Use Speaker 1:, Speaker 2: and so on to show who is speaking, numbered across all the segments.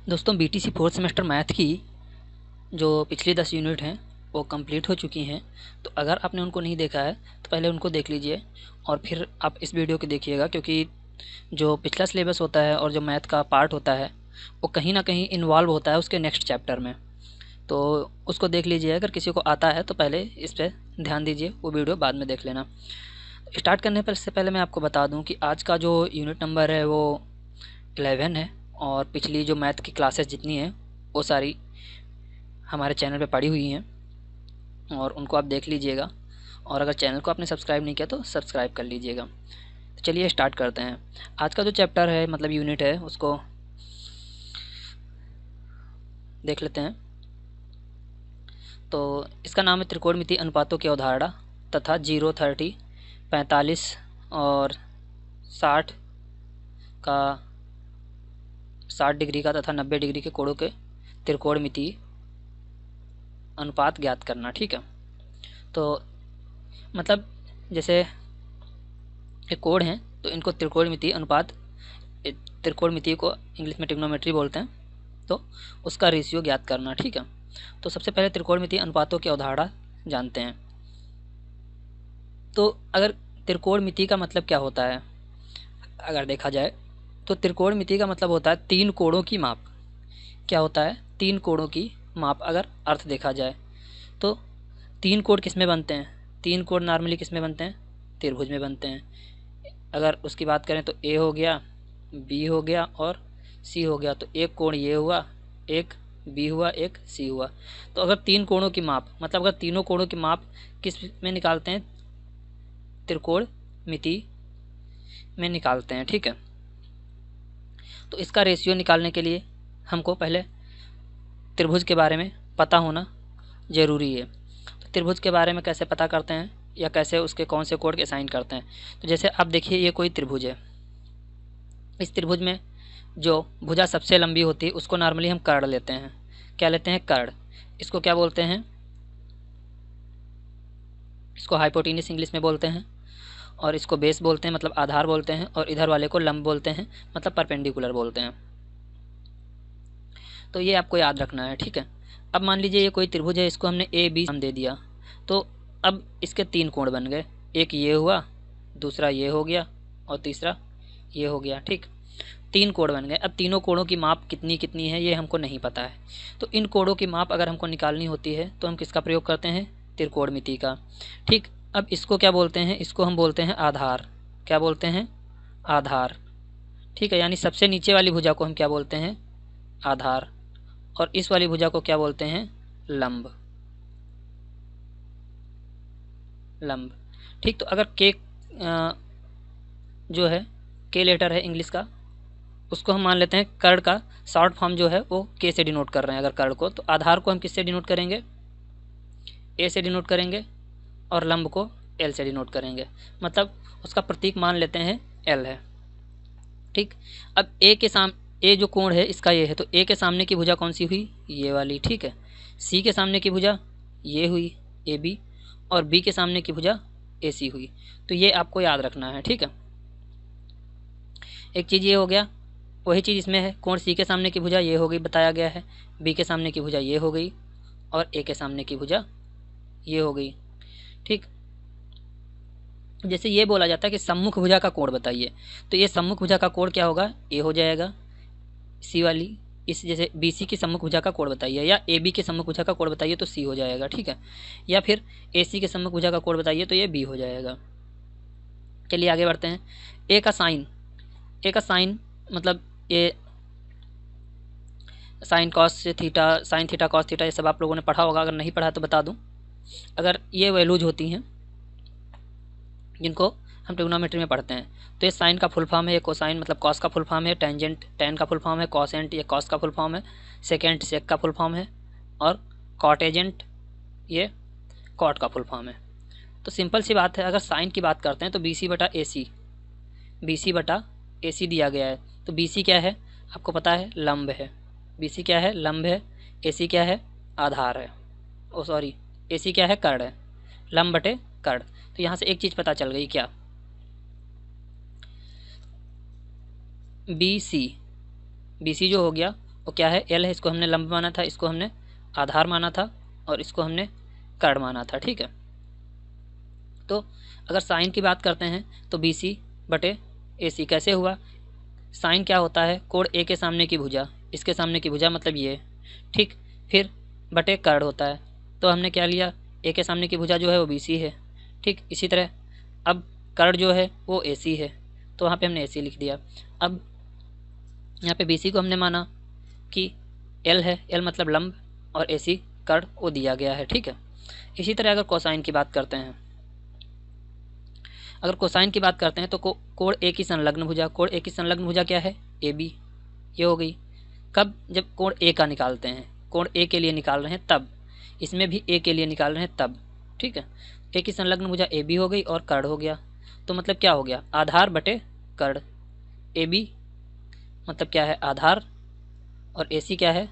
Speaker 1: दोस्तों BTC fourth semester math की जो पिछली 10 यूनिट हैं वो कंप्लीट हो चुकी हैं। तो अगर आपने उनको नहीं देखा है तो पहले उनको देख लीजिए और फिर आप इस वीडियो को देखिएगा, क्योंकि जो पिछला सिलेबस होता है और जो मैथ का पार्ट होता है वो कहीं ना कहीं इन्वॉल्व होता है उसके नेक्स्ट चैप्टर में। तो उसको देख लीजिए, अगर किसी को आता है तो पहले इस पर ध्यान दीजिए, वो वीडियो बाद में देख लेना। स्टार्ट करने पर से पहले मैं आपको बता दूं कि आज का जो यूनिट नंबर है वो 11 है और पिछली जो मैथ की क्लासेस जितनी हैं वो सारी हमारे चैनल पे पड़ी हुई हैं और उनको आप देख लीजिएगा। और अगर चैनल को आपने सब्सक्राइब नहीं किया तो सब्सक्राइब कर लीजिएगा। तो चलिए स्टार्ट करते हैं। आज का जो चैप्टर है मतलब यूनिट है उसको देख लेते हैं। तो इसका नाम है त्रिकोणमितीय अनुपातों की अवधारणा तथा 0, 30, 45 और 60 का 60 डिग्री का तथा 90 डिग्री के कोणों के त्रिकोणमितीय अनुपात ज्ञात करना। ठीक है, तो मतलब जैसे एक कोण है तो इनको त्रिकोणमितीय अनुपात, त्रिकोणमितीय को इंग्लिश में ट्रिग्नोमेट्री बोलते हैं, तो उसका रेशियो ज्ञात करना। ठीक है, तो सबसे पहले त्रिकोणमितीय अनुपातों की अवधारणा जानते हैं। तो अगर त्रिकोणमिति का मतलब क्या होता है, अगर देखा जाए तो त्रिकोणमिति का मतलब होता है 3 कोणों की माप। क्या होता है? 3 कोणों की माप। अगर अर्थ देखा जाए तो 3 कोण किस में बनते हैं? 3 कोण नॉर्मली किस में बनते हैं? त्रिभुज में बनते हैं। अगर उसकी बात करें तो ए हो गया, बी हो गया और सी हो गया। तो एक कोण ये हुआ, एक बी हुआ, एक सी हुआ। तो अगर 3 कोणों की माप, मतलब अगर तीनों कोणों की माप किस में निकालते हैं? त्रिकोणमिति में निकालते हैं। ठीक है, तो इसका रेशियो निकालने के लिए हमको पहले त्रिभुज के बारे में पता होना ज़रूरी है। तो त्रिभुज के बारे में कैसे पता करते हैं या कैसे उसके कौन से कोण के असाइन करते हैं? तो जैसे आप देखिए ये कोई त्रिभुज है, इस त्रिभुज में जो भुजा सबसे लंबी होती है उसको नॉर्मली हम कर्ण लेते हैं। क्या लेते हैं? कर्ण। इसको क्या बोलते हैं? इसको हाइपोटेन्यूस इंग्लिश में बोलते हैं और इसको बेस बोलते हैं, मतलब आधार बोलते हैं, और इधर वाले को लंब बोलते हैं, मतलब परपेंडिकुलर बोलते हैं। तो ये आपको याद रखना है। ठीक है, अब मान लीजिए ये कोई त्रिभुज है, इसको हमने ए बी नाम दे दिया। तो अब इसके 3 कोण बन गए, एक ये हुआ, दूसरा ये हो गया और तीसरा ये हो गया। ठीक, 3 कोण बन गए। अब तीनों कोणों की माप कितनी कितनी है ये हमको नहीं पता है। तो इन कोणों की माप अगर हमको निकालनी होती है तो हम किसका प्रयोग करते हैं? त्रिकोणमिति का। ठीक, अब इसको क्या बोलते हैं? इसको हम बोलते हैं आधार। क्या बोलते हैं? आधार। ठीक है, यानी सबसे नीचे वाली भुजा को हम क्या बोलते हैं? आधार। और इस वाली भुजा को क्या बोलते हैं? लंब। लंब। ठीक, तो अगर के जो है के लेटर है इंग्लिश का, उसको हम मान लेते हैं कर्ण का शॉर्ट फॉर्म जो है वो के से डिनोट कर रहे हैं अगर कर्ण को, तो आधार को हम किससे डिनोट करेंगे? ए से डिनोट करेंगे और लंब को एल से डिनोट करेंगे, मतलब उसका प्रतीक मान लेते हैं एल है। ठीक, अब ए के सामने, ए जो कोण है इसका ये है, तो ए के सामने की भुजा कौन सी हुई? ये वाली। ठीक है, सी के सामने की भुजा ये हुई ए बी, और बी के सामने की भुजा ए सी हुई। तो ये आपको याद रखना है। ठीक है, एक चीज़ ये हो गया। वही चीज़ इसमें है, कोण सी के सामने की भुजा ये हो गई, बताया गया है, बी के सामने की भुजा ये हो गई और ए के सामने की भुजा ये हो गई। ठीक, जैसे ये बोला जाता है कि सम्मुख भुजा का कोण बताइए, तो ये सम्मुख भुजा का कोण क्या होगा? ए हो जाएगा। सी वाली, इस जैसे बी सी की सम्मुख भुजा का कोण बताइए, या ए बी के सम्मुख भुजा का कोण बताइए तो सी हो जाएगा। ठीक है, या फिर ए सी के सम्मुख भुजा का कोण बताइए तो ये बी हो जाएगा। चलिए आगे बढ़ते हैं। ए का साइन, ए का साइन मतलब ये sine cos theta, sine theta cos theta, ये सब आप लोगों ने पढ़ा होगा, अगर नहीं पढ़ा तो बता दूं। अगर ये वैल्यूज होती हैं जिनको हम ट्रिग्नोमेट्री में पढ़ते हैं, तो ये साइन का फुल फॉर्म है, ये कोसाइन मतलब कॉस का फुल फॉर्म है, टेंजेंट टैन का फुल फॉर्म है, कॉसेंट ये कॉस का फुल फॉर्म है, सेकेंट सेक का फुल फॉर्म है, और कॉटेजेंट ये कॉट का फुल फॉर्म है। तो सिंपल सी बात है, अगर साइन की बात करते हैं तो बी सी बटा ए सी, बी सी बटा ए सी दिया गया है। तो बी सी क्या है? आपको पता है, लंब है। बी सी क्या है? लंब है। ए सी क्या है? आधार है। ओ सॉरी, ए सी क्या है? कर्ण है। लंब बटे कर्ण। तो यहाँ से एक चीज़ पता चल गई, क्या? बी सी, बी सी जो हो गया वो क्या है, एल है, इसको हमने लंब माना था, इसको हमने आधार माना था और इसको हमने कर्ण माना था। ठीक है, तो अगर साइन की बात करते हैं तो बी सी बटे ए सी कैसे हुआ, साइन क्या होता है, कोण ए के सामने की भुजा, इसके सामने की भुजा मतलब ये, ठीक, फिर बटे कर्ण होता है, तो हमने क्या लिया, ए के सामने की भुजा जो है वो बी सी है। ठीक, इसी तरह अब कर्ण जो है वो ए सी है, तो वहाँ पे हमने ए सी लिख दिया। अब यहाँ पे बी सी को हमने माना कि एल है, एल मतलब लंब, और ए सी कर्ण वो दिया गया है। ठीक है, इसी तरह अगर कोसाइन की बात करते हैं, अगर कोसाइन की बात करते हैं तो कोण ए की संलग्न भुजा, कोण ए की संलग्न भुजा क्या है, ए बी, ये हो गई। कब, जब कोण ए का निकालते हैं, कोण ए के लिए निकाल रहे हैं तब, इसमें भी ए के लिए निकाल रहे हैं तब। ठीक है, ए की संलग्न भुजा ए बी हो गई और कर्ण हो गया, तो मतलब क्या हो गया, आधार बटे कर्ण। ए बी मतलब क्या है, आधार, और ए सी क्या है,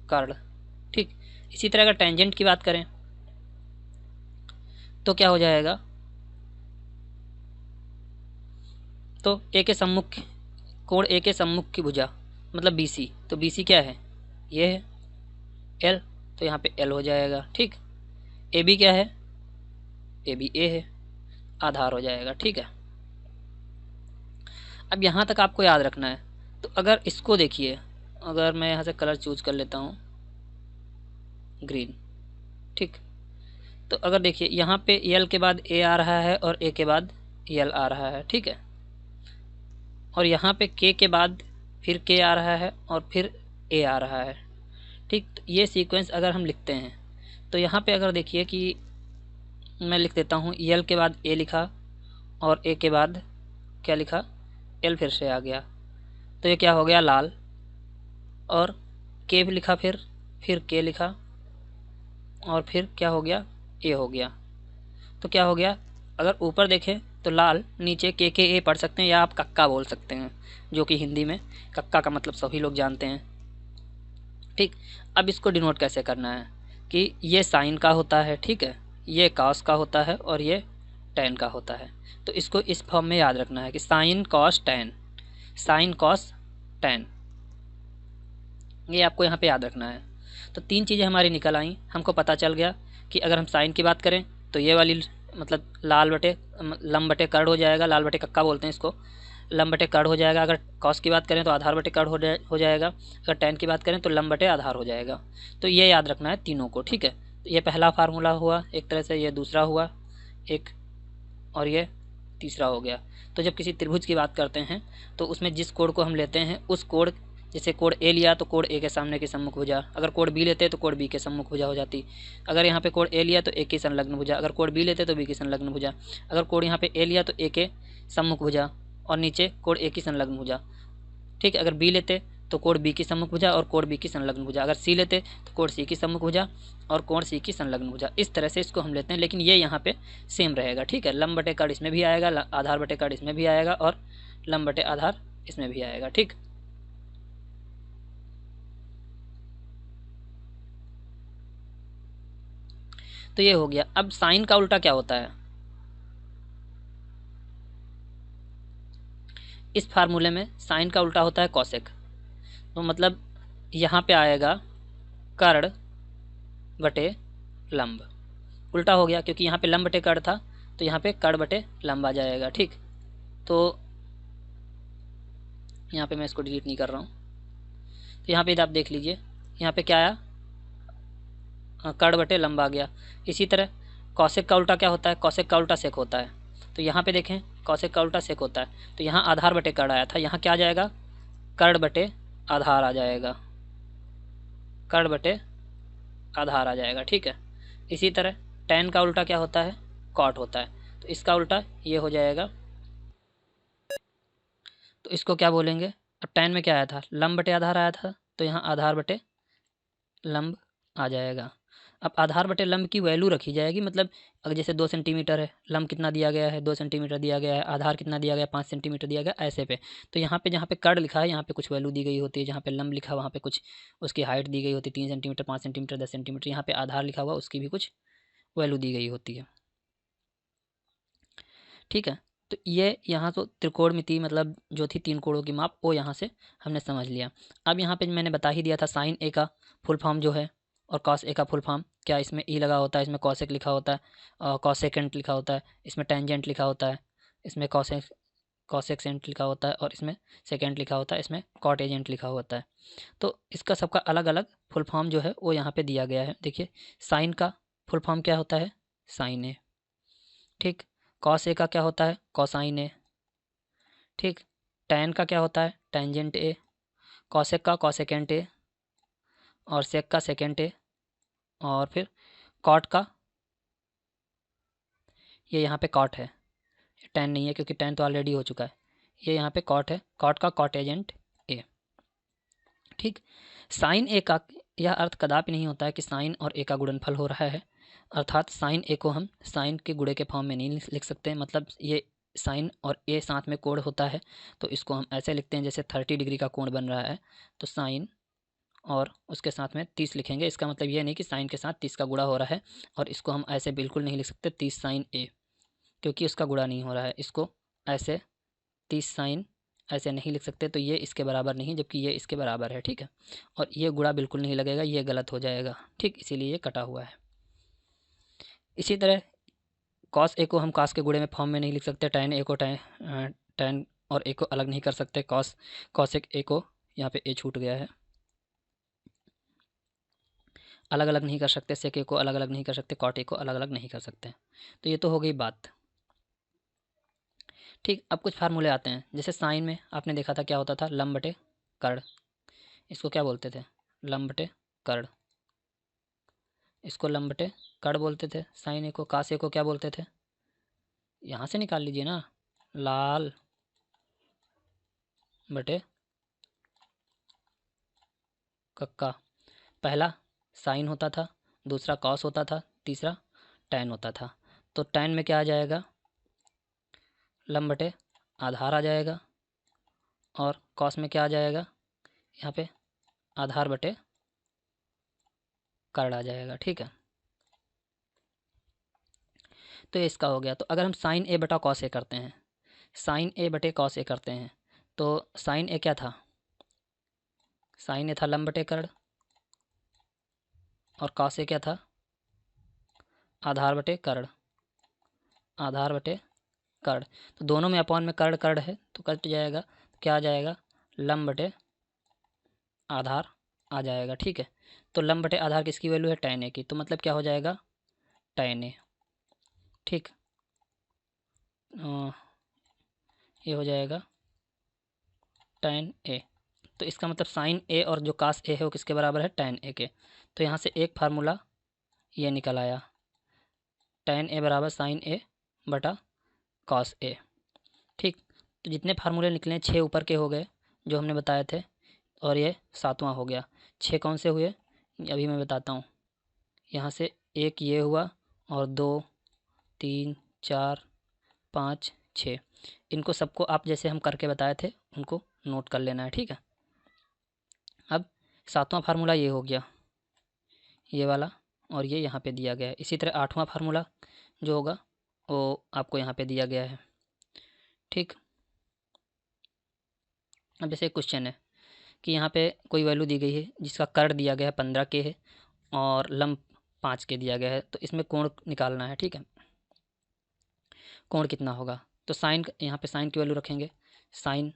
Speaker 1: कर्ण। ठीक, इसी तरह अगर टेंजेंट की बात करें तो क्या हो जाएगा, तो ए के सम्मुख, कोण ए के सम्मुख की भुजा मतलब बी सी, तो बी सी क्या है, ये है एल, तो यहाँ पे एल हो जाएगा। ठीक, ए बी क्या है, ए बी ए है, आधार हो जाएगा। ठीक है, अब यहाँ तक आपको याद रखना है। तो अगर इसको देखिए, अगर मैं यहाँ से कलर चूज कर लेता हूँ ग्रीन, ठीक, तो अगर देखिए यहाँ पे एल के बाद ए आ रहा है और ए के बाद एल आ रहा है। ठीक है, और यहाँ पे के बाद फिर के आ रहा है और फिर ए आ रहा है। ठीक, तो ये सीक्वेंस अगर हम लिखते हैं तो यहाँ पे अगर देखिए कि मैं लिख देता हूँ, एल के बाद ए लिखा और ए के बाद क्या लिखा, एल फिर से आ गया, तो ये क्या हो गया, लाल, और के भी लिखा, फिर के लिखा और फिर क्या हो गया, ए हो गया। तो क्या हो गया, अगर ऊपर देखें तो लाल, नीचे के ए पढ़ सकते हैं या आप कक्का बोल सकते हैं, जो कि हिंदी में कक्का का मतलब सभी लोग जानते हैं। ठीक, अब इसको डिनोट कैसे करना है कि ये साइन का होता है, ठीक है, ये कॉस का होता है और ये टेन का होता है। तो इसको इस फॉर्म में याद रखना है कि sine cos tan, sine cos tan, ये आपको यहाँ पे याद रखना है। तो तीन चीज़ें हमारी निकल आई, हमको पता चल गया कि अगर हम साइन की बात करें तो ये वाली मतलब लाल बटे लंब बटे कर्ण हो जाएगा, लाल बटे कक्का बोलते हैं इसको, लंब बटे कर्ण हो जाएगा। अगर कॉस की बात करें तो आधार बटे कर्ण हो जाएगा। अगर टेन की बात करें तो लंब बटे आधार हो जाएगा। तो ये याद रखना है तीनों को। ठीक है, तो ये पहला फार्मूला हुआ एक तरह से, ये दूसरा हुआ एक, और ये तीसरा हो गया। तो जब किसी त्रिभुज की बात करते हैं तो उसमें जिस कोण को हम लेते हैं उस कोण, जैसे कोण ए लिया तो कोण ए के सामने की सम्मुख भुजा, अगर कोण बी लेते तो कोण बी के सम्मुख भुजा हो जाती। अगर यहाँ पे कोण ए लिया तो ए की संलग्न भुजा, अगर कोण बी लेते तो बी की संलग्न भुजा, अगर कोण यहाँ पे ए लिया तो ए के सम्मुख भुजा और नीचे कोण ए की संलग्न भुजा। ठीक है, अगर बी लेते तो कोण बी की सम्मुख भुजा और कोण बी की संलग्न भुजा, अगर सी लेते तो कोण सी की सम्मुख भुजा और कोण सी की संलग्न भुजा। इस तरह से इसको हम लेते हैं, लेकिन ये यहाँ पे सेम रहेगा। ठीक है, लंब बटे कर्ण इसमें भी आएगा, आधार बटे कर्ण इसमें भी आएगा और लंब बटे आधार इसमें भी आएगा। ठीक, तो ये हो गया। अब साइन का उल्टा क्या होता है, इस फार्मूले में साइन का उल्टा होता है कॉसेक। तो मतलब यहाँ पे आएगा कर्ण बटे लंब, उल्टा हो गया क्योंकि यहाँ पे लंब बटे कर्ण था, तो यहाँ पे कर्ण बटे लंब आ जाएगा। ठीक, तो यहाँ पे मैं इसको डिलीट नहीं कर रहा हूँ, तो यहाँ पे आप देख लीजिए, यहाँ पे क्या आया, कर्ण बटे लंब आ गया। इसी तरह कौशिक का उल्टा क्या होता है, कौशिक का उल्टा सेक होता है। तो यहाँ पे देखें कौशिक का उल्टा सेक होता है, तो यहाँ आधार बटे कर्ण आया था, यहाँ क्या आ जाएगा, कर्ण बटे आधार आ जाएगा, कर्ण बटे आधार आ जाएगा। ठीक है, इसी तरह टेन का उल्टा क्या होता है, कॉट होता है, तो इसका उल्टा ये हो जाएगा। तो इसको क्या बोलेंगे, अब टेन में क्या आया था, लंब बटे आधार आया था, तो यहाँ आधार बटे लंब आ जाएगा। अब आधार बटे लंब की वैल्यू रखी जाएगी, मतलब अगर जैसे 2 सेंटीमीटर है, लंब कितना दिया गया है 2 सेंटीमीटर दिया गया है, आधार कितना दिया गया है 5 सेंटीमीटर दिया गया, ऐसे पे। तो यहाँ पे जहाँ पे कर्ण लिखा है यहाँ पे कुछ वैल्यू दी गई होती है, जहाँ पे लंब लिखा है वहाँ पे कुछ उसकी हाइट दी गई होती है, 3 सेंटीमीटर 5 सेंटीमीटर 10 सेंटीमीटर, यहाँ पे आधार लिखा हुआ उसकी भी कुछ वैल्यू दी गई होती है। ठीक है, तो ये यहाँ तो त्रिकोणमिति मतलब जो थी तीन कोणों की माप वो यहाँ से हमने समझ लिया। अब यहाँ पे मैंने बता ही दिया था साइन ए का फुल फॉर्म जो है और कॉस ए का फुल फॉर्म क्या, इसमें ई लगा होता है, इसमें कॉसेक लिखा होता है, कॉसेकेंट लिखा होता है, इसमें टेंजेंट लिखा होता है, इसमें कॉसेक्सेंट लिखा होता है और इसमें सेकेंट लिखा होता है, इसमें कॉट एजेंट लिखा होता है। तो इसका सबका अलग अलग फुल फॉर्म जो है वो यहाँ पे दिया गया है। देखिए साइन का फुल फॉर्म क्या होता है, साइन ए। ठीक, कॉस ए का क्या होता है, कॉसाइन ए। ठीक, टैन का क्या होता है, टेंजेंट ए। कॉसेक का कॉसेकेंट ए और सेक का सेकेंट ए और फिर कॉट का, ये यहाँ पे कॉट है, टैन नहीं है क्योंकि टैन तो ऑलरेडी हो चुका है, ये यहाँ पे कॉट है, कॉट का कॉट एजेंट ए। ठीक, साइन ए का यह अर्थ कदापि नहीं होता है कि साइन और ए का गुणनफल हो रहा है, अर्थात साइन ए को हम साइन के गुणे के फॉर्म में नहीं लिख सकते। मतलब ये साइन और ए साथ में कोण होता है तो इसको हम ऐसे लिखते हैं जैसे 30 डिग्री का कोण बन रहा है तो साइन और उसके साथ में 30 लिखेंगे। इसका मतलब ये नहीं कि साइन के साथ 30 का गुणा हो रहा है, और इसको हम ऐसे बिल्कुल नहीं लिख सकते 30 साइन ए, क्योंकि उसका गुणा नहीं हो रहा है। इसको ऐसे 30 साइन ऐसे नहीं लिख सकते, तो ये इसके बराबर नहीं जबकि ये इसके बराबर है। ठीक है, और ये गुणा बिल्कुल नहीं लगेगा, ये गलत हो जाएगा। ठीक, इसीलिए ये कटा हुआ है। इसी तरह कॉस ए को हम कॉस के गुणे में फॉर्म में नहीं लिख सकते, टैन ए को टैन और ए को अलग नहीं कर सकते, कॉसेक ए को यहाँ पे ए छूट गया है, अलग अलग नहीं कर सकते, सेक ए को अलग अलग नहीं कर सकते, कॉट ए को अलग अलग नहीं कर सकते। तो ये तो हो गई बात। ठीक, अब कुछ फार्मूले आते हैं। जैसे साइन में आपने देखा था क्या होता था, लंब बटे कर्ण, इसको क्या बोलते थे, लंब बटे कर्ण, इसको लंब बटे कर्ण बोलते थे। साइन ए को कास ए को क्या बोलते थे, यहाँ से निकाल लीजिए ना, लाल बटे कक्का। पहला साइन होता था, दूसरा कॉस होता था, तीसरा टैन होता था। तो टैन में क्या आ जाएगा, लंब बटे आधार आ जाएगा, और कॉस में क्या आ जाएगा, यहाँ पे आधार बटे कर्ण आ जाएगा। ठीक है, तो ये इसका हो गया। तो अगर हम साइन ए बटा कॉस ए करते हैं, साइन ए बटे कॉस ए करते हैं, तो साइन ए क्या था, साइन ए था लंब बटे कर्ण, और कॉस ए क्या था, आधार बटे कर्ण, आधार बटे कर्ण। तो दोनों में अपॉन में कर्ण कर्ण है तो कट जाएगा, क्या आ जाएगा, लंब बटे आधार आ जाएगा। ठीक है, तो लंब बटे आधार किसकी वैल्यू है, टैन ए की, तो मतलब क्या हो जाएगा, टैन ए। ठीक, ये हो जाएगा टैन ए। तो इसका मतलब साइन ए और जो कास ए है वो किसके बराबर है, टैन ए के। तो यहाँ से एक फार्मूला ये निकल आया, टैन ए बराबर साइन ए बटा कॉस ए। ठीक, तो जितने फार्मूले निकले 6 ऊपर के हो गए जो हमने बताए थे, और ये 7वां हो गया। 6 कौन से हुए, अभी मैं बताता हूँ। यहाँ से एक ये हुआ, और 2 3 4 5 6, इनको सबको आप जैसे हम करके बताए थे उनको नोट कर लेना है। ठीक है, अब 7वां फार्मूला ये हो गया, ये वाला, और ये यहाँ पे दिया गया है। इसी तरह 8वां फार्मूला जो होगा वो आपको यहाँ पे दिया गया है। ठीक, अब जैसे क्वेश्चन है कि यहाँ पे कोई वैल्यू दी गई है जिसका कर्ण दिया गया है 15 के है और लंब 5 के दिया गया है, तो इसमें कोण निकालना है। ठीक है, कोण कितना होगा, तो साइन, यहाँ पे साइन की वैल्यू रखेंगे, साइन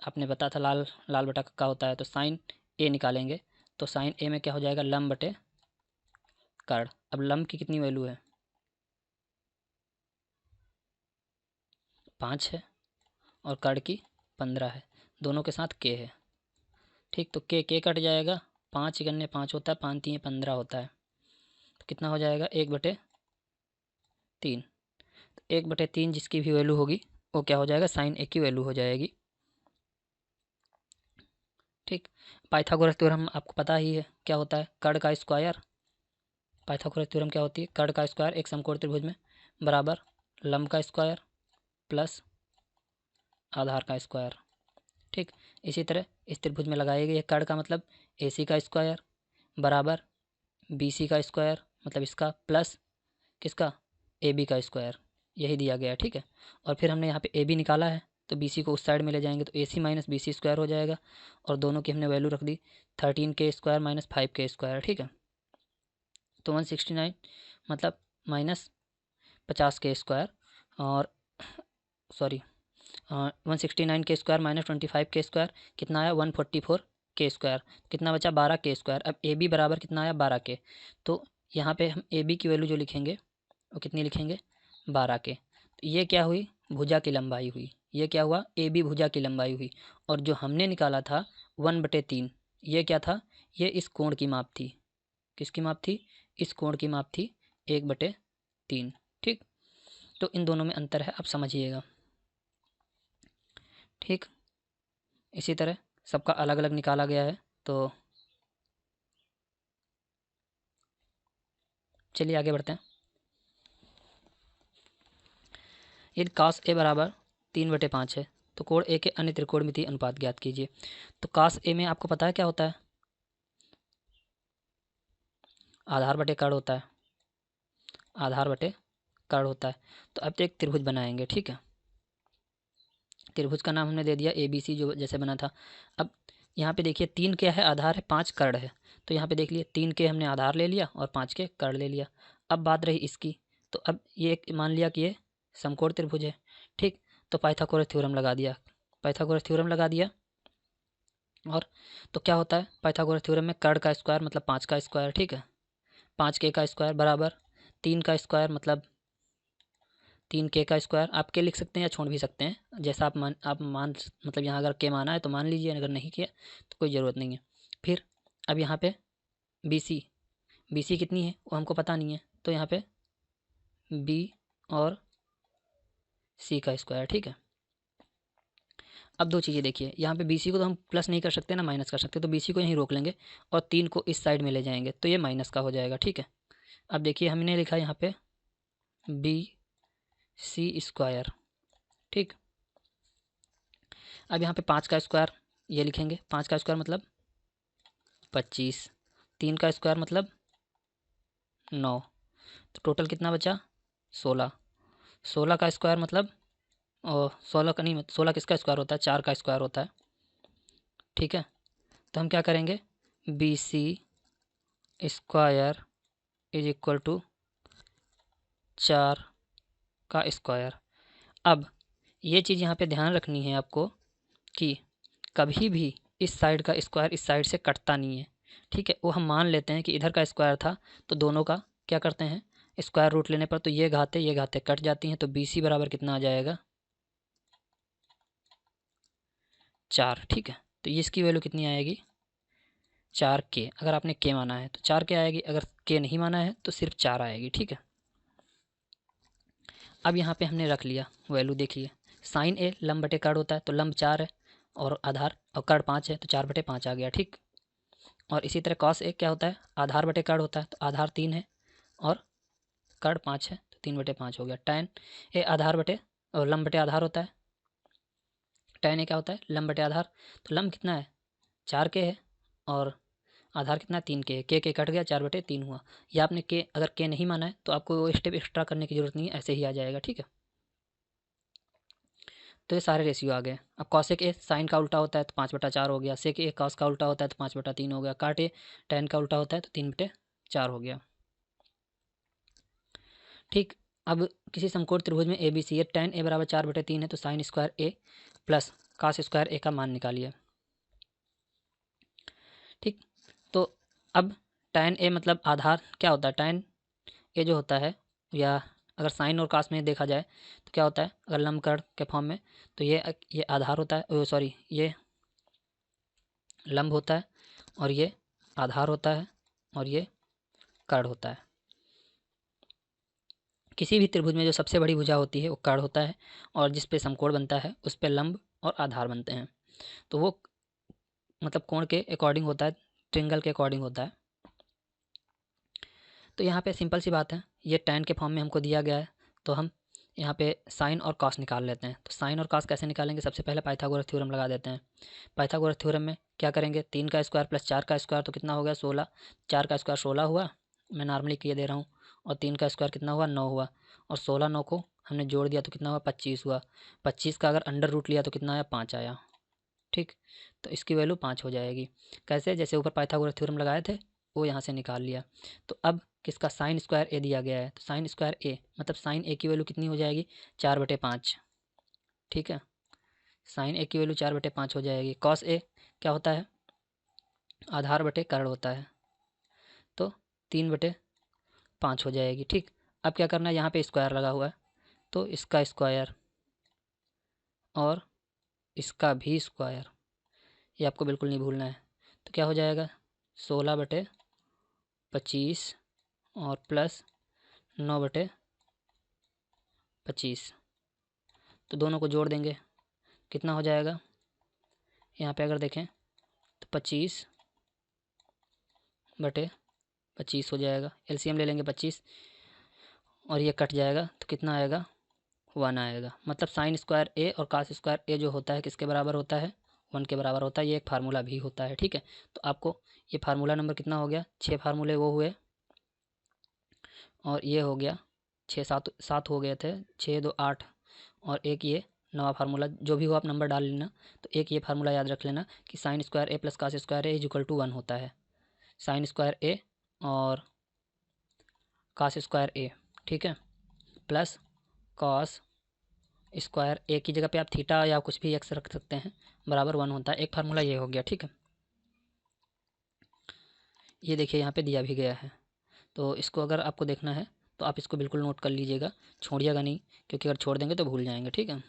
Speaker 1: आपने बताया था लाल लाल बटा का होता है, तो साइन ए निकालेंगे, तो साइन ए में क्या हो जाएगा, लंब बटे कर्ण। अब लंब की कितनी वैल्यू है, 5 है, और कर्ण की 15 है, दोनों के साथ के है। ठीक, तो के कट जाएगा, 5 गन्ने 5 होता है, 5 3 15 होता है, तो कितना हो जाएगा, 1/3। तो 1/3 जिसकी भी वैल्यू होगी वो क्या हो जाएगा, साइन ए की वैल्यू हो जाएगी। ठीक, पाइथागोरस थ्योरम आपको पता ही है क्या होता है, कर्ण का स्क्वायर। पाइथागोरस थ्योरम क्या होती है, कर्ण का स्क्वायर एक समकोण त्रिभुज में बराबर लंब का स्क्वायर प्लस आधार का स्क्वायर। ठीक, इसी तरह इस त्रिभुज में लगाई गई है, कर्ण का मतलब ए सी का स्क्वायर बराबर बी सी का स्क्वायर, मतलब इसका प्लस किसका, ए बी का स्क्वायर। यही दिया गया है, ठीक है। और फिर हमने यहाँ पे ए बी निकाला है, तो बी सी को उस साइड में ले जाएंगे तो ए सी माइनस बी सी स्क्वायर हो जाएगा, और दोनों की हमने वैल्यू रख दी 13k² माइनस 5k², ठीक है। तो 169 मतलब माइनस 50k², और सॉरी 169k² माइनस 25k² कितना आया 144k², कितना बचा 12k²। अब ए बी बराबर कितना आया 12k, तो यहाँ पे हम ए बी की वैल्यू जो लिखेंगे वो कितनी लिखेंगे 12k। तो ये क्या हुई भुजा की लंबाई हुई, ये क्या हुआ ए बी भुजा की लंबाई हुई। और जो हमने निकाला था 1/3 ये क्या था, ये इस कोण की माप थी, किसकी माप थी, इस कोण की माप थी 1/3, ठीक। तो इन दोनों में अंतर है, अब समझिएगा, ठीक। इसी तरह सबका अलग अलग निकाला गया है। तो चलिए आगे बढ़ते हैं। यदि कास ए बराबर 3/5 है तो कोण ए के अन्य त्रिकोणमितीय अनुपात ज्ञात कीजिए। तो कास ए में आपको पता है क्या होता है, आधार बटे कर्ण होता है, आधार बटे कर्ण होता है। तो अब तो एक त्रिभुज बनाएंगे, ठीक है। त्रिभुज का नाम हमने दे दिया ए बी सी, जो जैसे बना था। अब यहाँ पे देखिए 3 क्या है आधार है, 5 कर्ण है। तो यहाँ पे देख लिए 3 के हमने आधार ले लिया और 5 के कर्ण ले लिया। अब बात रही इसकी, तो अब ये मान लिया कि ये समकोण त्रिभुज है, ठीक। तो पाइथागोरस थ्योरम लगा दिया, पाइथागोरस थ्योरम लगा दिया। और तो क्या होता है पाइथागोरस थ्योरम में कर्ण का स्क्वायर मतलब 5 का स्क्वायर, ठीक है। 5k का स्क्वायर बराबर 3 का स्क्वायर मतलब 3k का स्क्वायर। आप के लिख सकते हैं या छोड़ भी सकते हैं, जैसा आप मान मतलब यहाँ अगर के माना है तो मान लीजिए, अगर नहीं किया तो कोई ज़रूरत नहीं है। फिर अब यहाँ पे बी सी कितनी है वो हमको पता नहीं है, तो यहाँ पे बी और सी का स्क्वायर, ठीक है। अब दो चीज़ें देखिए, यहाँ पे बी सी को तो हम प्लस नहीं कर सकते ना माइनस कर सकते, तो बी सी को यहीं रोक लेंगे और 3 को इस साइड में ले जाएंगे तो ये माइनस का हो जाएगा, ठीक है। अब देखिए हमने लिखा यहाँ पे बी सी स्क्वायर, ठीक। अब यहाँ पे 5 का स्क्वायर ये लिखेंगे, 5 का स्क्वायर मतलब 25, 3 का स्क्वायर मतलब 9, तो टोटल कितना बचा 16। 16 का स्क्वायर मतलब 16 का नहीं, 16 किसका स्क्वायर होता है 4 का स्क्वायर होता है, ठीक है। तो हम क्या करेंगे B C square is equal to 4 का स्क्वायर। अब ये चीज़ यहाँ पे ध्यान रखनी है आपको कि कभी भी इस साइड का स्क्वायर इस साइड से कटता नहीं है, ठीक है। वो हम मान लेते हैं कि इधर का स्क्वायर था तो दोनों का क्या करते हैं स्क्वायर रूट लेने पर तो ये घाते कट जाती हैं, तो बी सी बराबर कितना आ जाएगा 4, ठीक है। तो ये इसकी वैल्यू कितनी आएगी 4k, अगर आपने के माना है तो 4k आएगी, अगर के नहीं माना है तो सिर्फ 4 आएगी, ठीक है। अब यहाँ पे हमने रख लिया वैल्यू, देखिए साइन ए लंब बटे कर्ण होता है तो लंब 4 है और आधार और कर्ण 5 है तो 4/5 आ गया, ठीक। और इसी तरह कॉस ए क्या होता है आधार बटे कर्ण होता है तो आधार 3 है और कर्ण 5 है तो 3/5 हो गया। टैन ए आधार बटे और लंब बटे आधार होता है, टैन ए क्या होता है लंब बटे आधार, तो लंब कितना है 4k है और आधार कितना 3k है, के कट गया 4/3 हुआ। या आपने के अगर के नहीं माना है तो आपको वो स्टेप एक्स्ट्रा करने की जरूरत नहीं है, ऐसे ही आ जाएगा, ठीक है। तो ये सारे रेशियो आ गए। अब कॉसेक ए साइन का उल्टा होता है तो 5/4 हो गया, सेक ए कॉस का उल्टा होता है तो 5/3 हो गया, काट ए टैन का उल्टा होता है तो 3/4 हो गया, ठीक। अब किसी समकोण त्रिभुज में ए बी सी है, टैन ए बराबर 4/3 है तो sign square A plus cos square ए का मान निकालिए, ठीक। तो अब टैन ए मतलब आधार क्या होता है टैन ए जो होता है, या अगर साइन और कास में देखा जाए तो क्या होता है अगर लंबकर्ण के फॉर्म में, तो ये आधार होता है, सॉरी ये लंब होता है और ये आधार होता है और ये कर्ण होता है। किसी भी त्रिभुज में जो सबसे बड़ी भुजा होती है वो कर्ण होता है और जिस पे समकोण बनता है उस पे लंब और आधार बनते हैं। तो वो मतलब कोण के अकॉर्डिंग होता है, ट्रिंगल के अकॉर्डिंग होता है। तो यहाँ पे सिंपल सी बात है, ये टैन के फॉर्म में हमको दिया गया है तो हम यहाँ पे साइन और कॉस निकाल लेते हैं। तो साइन और कॉस कैसे निकालेंगे, सबसे पहले पाइथागोरस थ्योरम लगा देते हैं। पाइथागोरस थ्योरम में क्या करेंगे 3 का स्क्वायर प्लस 4 का स्क्वायर तो कितना हो गया 16, 4 का स्क्वायर 16 हुआ, मैं नॉर्मली किए दे रहा हूँ, और 3 का स्क्वायर कितना हुआ 9 हुआ, और 16 9 को हमने जोड़ दिया तो कितना हुआ 25 हुआ। 25 का अगर अंडर रूट लिया तो कितना आया 5 आया। ठीक, तो इसकी वैल्यू 5 हो जाएगी। कैसे, जैसे ऊपर पाइथागोरस थ्योरम लगाए थे वो यहाँ से निकाल लिया। तो अब किसका साइन स्क्वायर ए दिया गया है, तो साइन स्क्वायर ए मतलब साइन ए की वैल्यू कितनी हो जाएगी 4/5। ठीक है, साइन ए की वैल्यू 4/5 हो जाएगी। कॉस ए क्या होता है, आधार बटे कर्ण होता है, तो 3/5 हो जाएगी। ठीक, अब क्या करना है, यहाँ पे स्क्वायर लगा हुआ है तो इसका स्क्वायर और इसका भी स्क्वायर, ये आपको बिल्कुल नहीं भूलना है। तो क्या हो जाएगा 16/25 और प्लस 9/25, तो दोनों को जोड़ देंगे कितना हो जाएगा, यहाँ पे अगर देखें तो 25/25 हो जाएगा। एलसीएम ले लेंगे 25 और ये कट जाएगा तो कितना आएगा 1 आएगा। मतलब साइन स्क्वायर ए और कास स्क्वायर ए जो होता है किसके बराबर होता है 1 के बराबर होता है। ये एक फार्मूला भी होता है। ठीक है, तो आपको ये फार्मूला नंबर कितना हो गया, 6 फार्मूले वो हुए और ये हो गया 7 हो गए थे, 6 2 8 और एक ये नवा फार्मूला, जो भी हो आप नंबर डाल लेना। तो एक ये फार्मूला याद रख लेना कि sine square A plus cos square A is equal to 1 होता है। साइन स्क्वायर ए और कास स्क्वायर ए, ठीक है, प्लस कॉस स्क्वायर ए की जगह पे आप थीटा या कुछ भी एक्स रख सकते हैं, बराबर 1 होता है। एक फार्मूला ये हो गया। ठीक है, ये देखिए यहाँ पे दिया भी गया है, तो इसको अगर आपको देखना है तो आप इसको बिल्कुल नोट कर लीजिएगा, छोड़िएगा नहीं, क्योंकि अगर छोड़ देंगे तो भूल जाएंगे। ठीक है,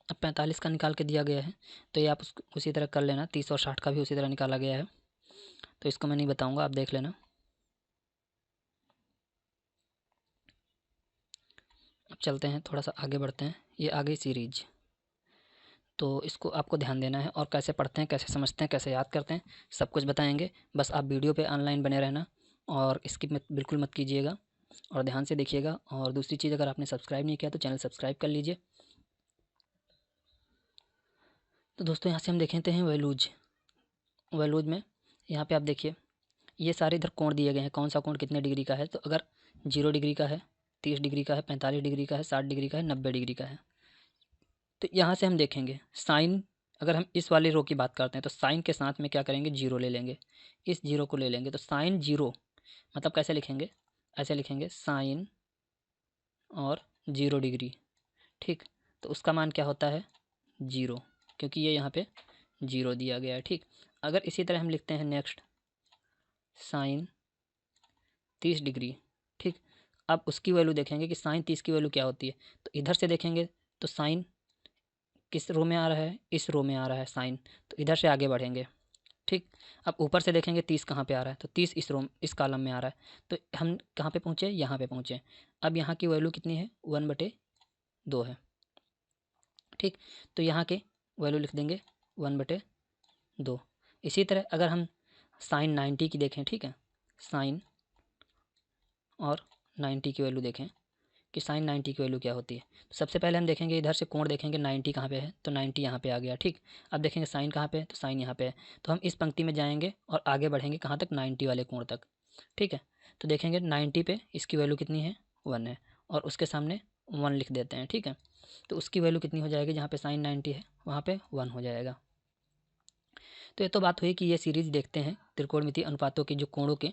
Speaker 1: अब 45 का निकाल के दिया गया है तो ये आप उसी तरह कर लेना। 30 और 60 का भी उसी तरह निकाला गया है, तो इसको मैं नहीं बताऊंगा, आप देख लेना। अब चलते हैं, थोड़ा सा आगे बढ़ते हैं। ये आगे सीरीज, तो इसको आपको ध्यान देना है और कैसे पढ़ते हैं, कैसे समझते हैं, कैसे याद करते हैं, सब कुछ बताएंगे। बस आप वीडियो पे ऑनलाइन बने रहना और स्किप मत बिल्कुल मत कीजिएगा और ध्यान से देखिएगा। और दूसरी चीज़, अगर आपने सब्सक्राइब नहीं किया तो चैनल सब्सक्राइब कर लीजिए। तो दोस्तों यहाँ से हम देखेते हैं वैल्यूज। वैल्यूज में यहाँ पे आप देखिए ये सारे इधर कोण दिए गए हैं, कौन सा कोण कितने डिग्री का है। तो अगर 0 डिग्री का है, 30 डिग्री का है, 45 डिग्री का है, 60 डिग्री का है, 90 डिग्री का है। तो यहाँ से हम देखेंगे साइन, अगर हम इस वाले रो की बात करते हैं तो साइन के साथ में क्या करेंगे 0 ले लेंगे, इस 0 को ले लेंगे। तो साइन 0 मतलब कैसे लिखेंगे, ऐसे लिखेंगे साइन और 0 डिग्री। ठीक, तो उसका मान क्या होता है 0, क्योंकि ये यहाँ पे 0 दिया गया है। ठीक, अगर इसी तरह हम लिखते हैं नेक्स्ट साइन 30 डिग्री। ठीक, अब उसकी वैल्यू देखेंगे कि साइन 30 की वैल्यू क्या होती है। तो इधर से देखेंगे तो साइन किस रो में आ रहा है, इस रो में आ रहा है साइन, तो इधर से आगे बढ़ेंगे। ठीक, अब ऊपर से देखेंगे 30 कहाँ पे आ रहा है, तो 30 इस रो इस कॉलम में आ रहा है। तो हम कहाँ पे पहुँचे, यहाँ पे पहुँचे। अब यहाँ की वैल्यू कितनी है 1/2 है। ठीक, तो यहाँ के वैल्यू लिख देंगे 1/2। इसी तरह अगर हम साइन 90 की देखें, ठीक है, साइन और 90 की वैल्यू देखें कि साइन 90 की वैल्यू क्या होती है। तो सबसे पहले हम देखेंगे इधर से कोण देखेंगे 90 कहाँ पे है, तो 90 यहाँ पे आ गया। ठीक, अब देखेंगे साइन कहाँ पे है, तो साइन यहाँ पे है। तो हम इस पंक्ति में जाएंगे और आगे बढ़ेंगे कहाँ तक 90 वाले कोण तक। ठीक है, तो देखेंगे 90 पे इसकी वैल्यू कितनी है 1 है और उसके सामने 1 लिख देते हैं। ठीक है, तो उसकी वैल्यू कितनी हो जाएगी, जहाँ पे साइन 90 है वहाँ पे 1 हो जाएगा। तो ये तो बात हुई कि ये सीरीज देखते हैं त्रिकोणमितीय अनुपातों की जो कोणों के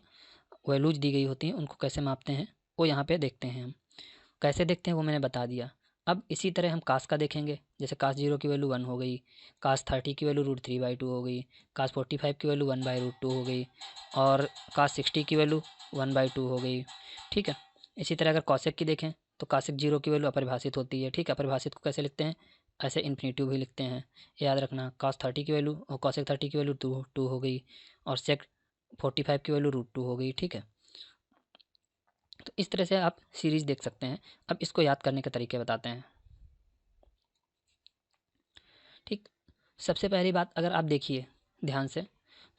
Speaker 1: वैल्यूज दी गई होती हैं उनको कैसे मापते हैं, वो यहाँ पे देखते हैं। हम कैसे देखते हैं वो मैंने बता दिया। अब इसी तरह हम कास का देखेंगे, जैसे कास 0 की वैल्यू 1 हो गई, कास 30 की वैल्यू √3/2 हो गई, कास 45 की वैल्यू 1/√2 हो गई और कास 60 की वैल्यू 1/2 हो गई। ठीक है, इसी तरह अगर कॉसेक की देखें तो कॉसेक 0 की वैल्यू अपरिभाषित होती है। ठीक है, अपरिभाषित को कैसे लिखते हैं, ऐसे इन्फिनेटिव भी लिखते हैं, याद रखना। कास 30 की वैल्यू और कॉसेक 30 की वैल्यू 2 हो गई और सेक 45 की वैल्यू √2 हो गई। ठीक है, तो इस तरह से आप सीरीज देख सकते हैं। अब इसको याद करने के तरीके बताते हैं। ठीक, सबसे पहली बात अगर आप देखिए ध्यान से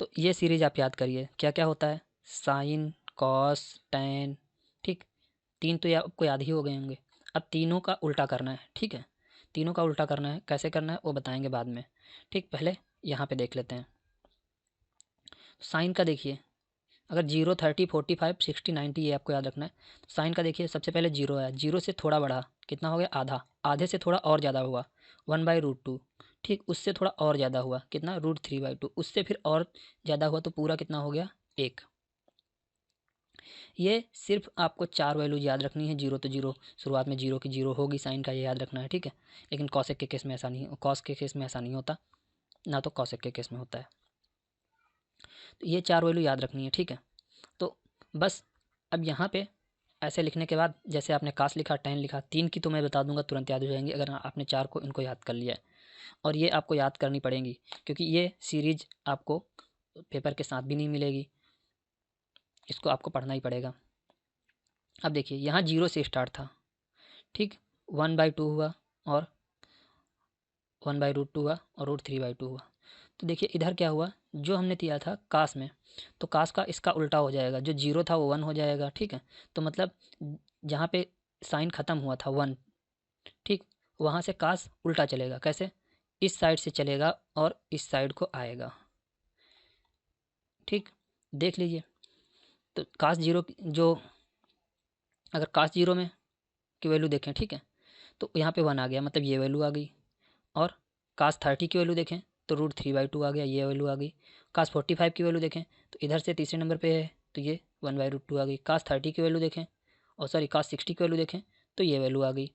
Speaker 1: तो ये सीरीज आप याद करिए क्या क्या होता है, साइन कॉस टैन। ठीक, तीन तो आपको याद ही हो गए होंगे। अब तीनों का उल्टा करना है। ठीक है, तीनों का उल्टा करना है, कैसे करना है वो बताएंगे बाद में। ठीक, पहले यहाँ पे देख लेते हैं। साइन का देखिए, अगर 0, 30, 45, 60, 90 ये आपको याद रखना है। तो साइन का देखिए, सबसे पहले 0 आया, 0 से थोड़ा बढ़ा, कितना हो गया, आधा, आधे से थोड़ा और ज़्यादा हुआ 1/√2, ठीक, उससे थोड़ा और ज़्यादा हुआ कितना, √3/2, उससे फिर और ज़्यादा हुआ तो पूरा कितना हो गया, 1। ये सिर्फ आपको 4 वैल्यूज याद रखनी है। 0 तो 0, शुरुआत में 0 की 0 होगी, साइन का ये याद रखना है, ठीक है। लेकिन कॉसेक के केस में ऐसा नहीं, कॉस के केस में ऐसा नहीं होता, ना तो कॉसेक के केस में होता है। तो ये 4 वैल्यू याद रखनी है, ठीक है। तो बस अब यहाँ पे ऐसे लिखने के बाद, जैसे आपने कास लिखा, टैन लिखा, 3 की तो मैं बता दूंगा तुरंत याद हो जाएंगी अगर आपने 4 को इनको याद कर लिया है। और ये आपको याद करनी पड़ेंगी क्योंकि ये सीरीज आपको पेपर के साथ भी नहीं मिलेगी, इसको आपको पढ़ना ही पड़ेगा। अब देखिए यहाँ 0 से स्टार्ट था, ठीक, 1/2 हुआ और 1/√2 हुआ और √3/2 हुआ। तो देखिए इधर क्या हुआ, जो हमने दिया था कास में, तो कास का इसका उल्टा हो जाएगा, जो 0 था वो 1 हो जाएगा, ठीक है। तो मतलब जहाँ पे साइन ख़त्म हुआ था 1, ठीक, वहाँ से कास उल्टा चलेगा, कैसे, इस साइड से चलेगा और इस साइड को आएगा, ठीक, देख लीजिए। तो कास 0 जो, अगर कास 0 में की वैल्यू देखें, ठीक है, तो यहाँ पे 1 आ गया, मतलब ये वैल्यू आ गई। और कास 30 की वैल्यू देखें तो √3/2 आ गया, ये वैल्यू आ गई। कास 45 की वैल्यू देखें तो इधर से तीसरे नंबर पे है, तो ये 1/√2 आ गई। कास 30 की वैल्यू देखें, और सॉरी कास 60 की वैल्यू देखें तो ये वैल्यू आ गई।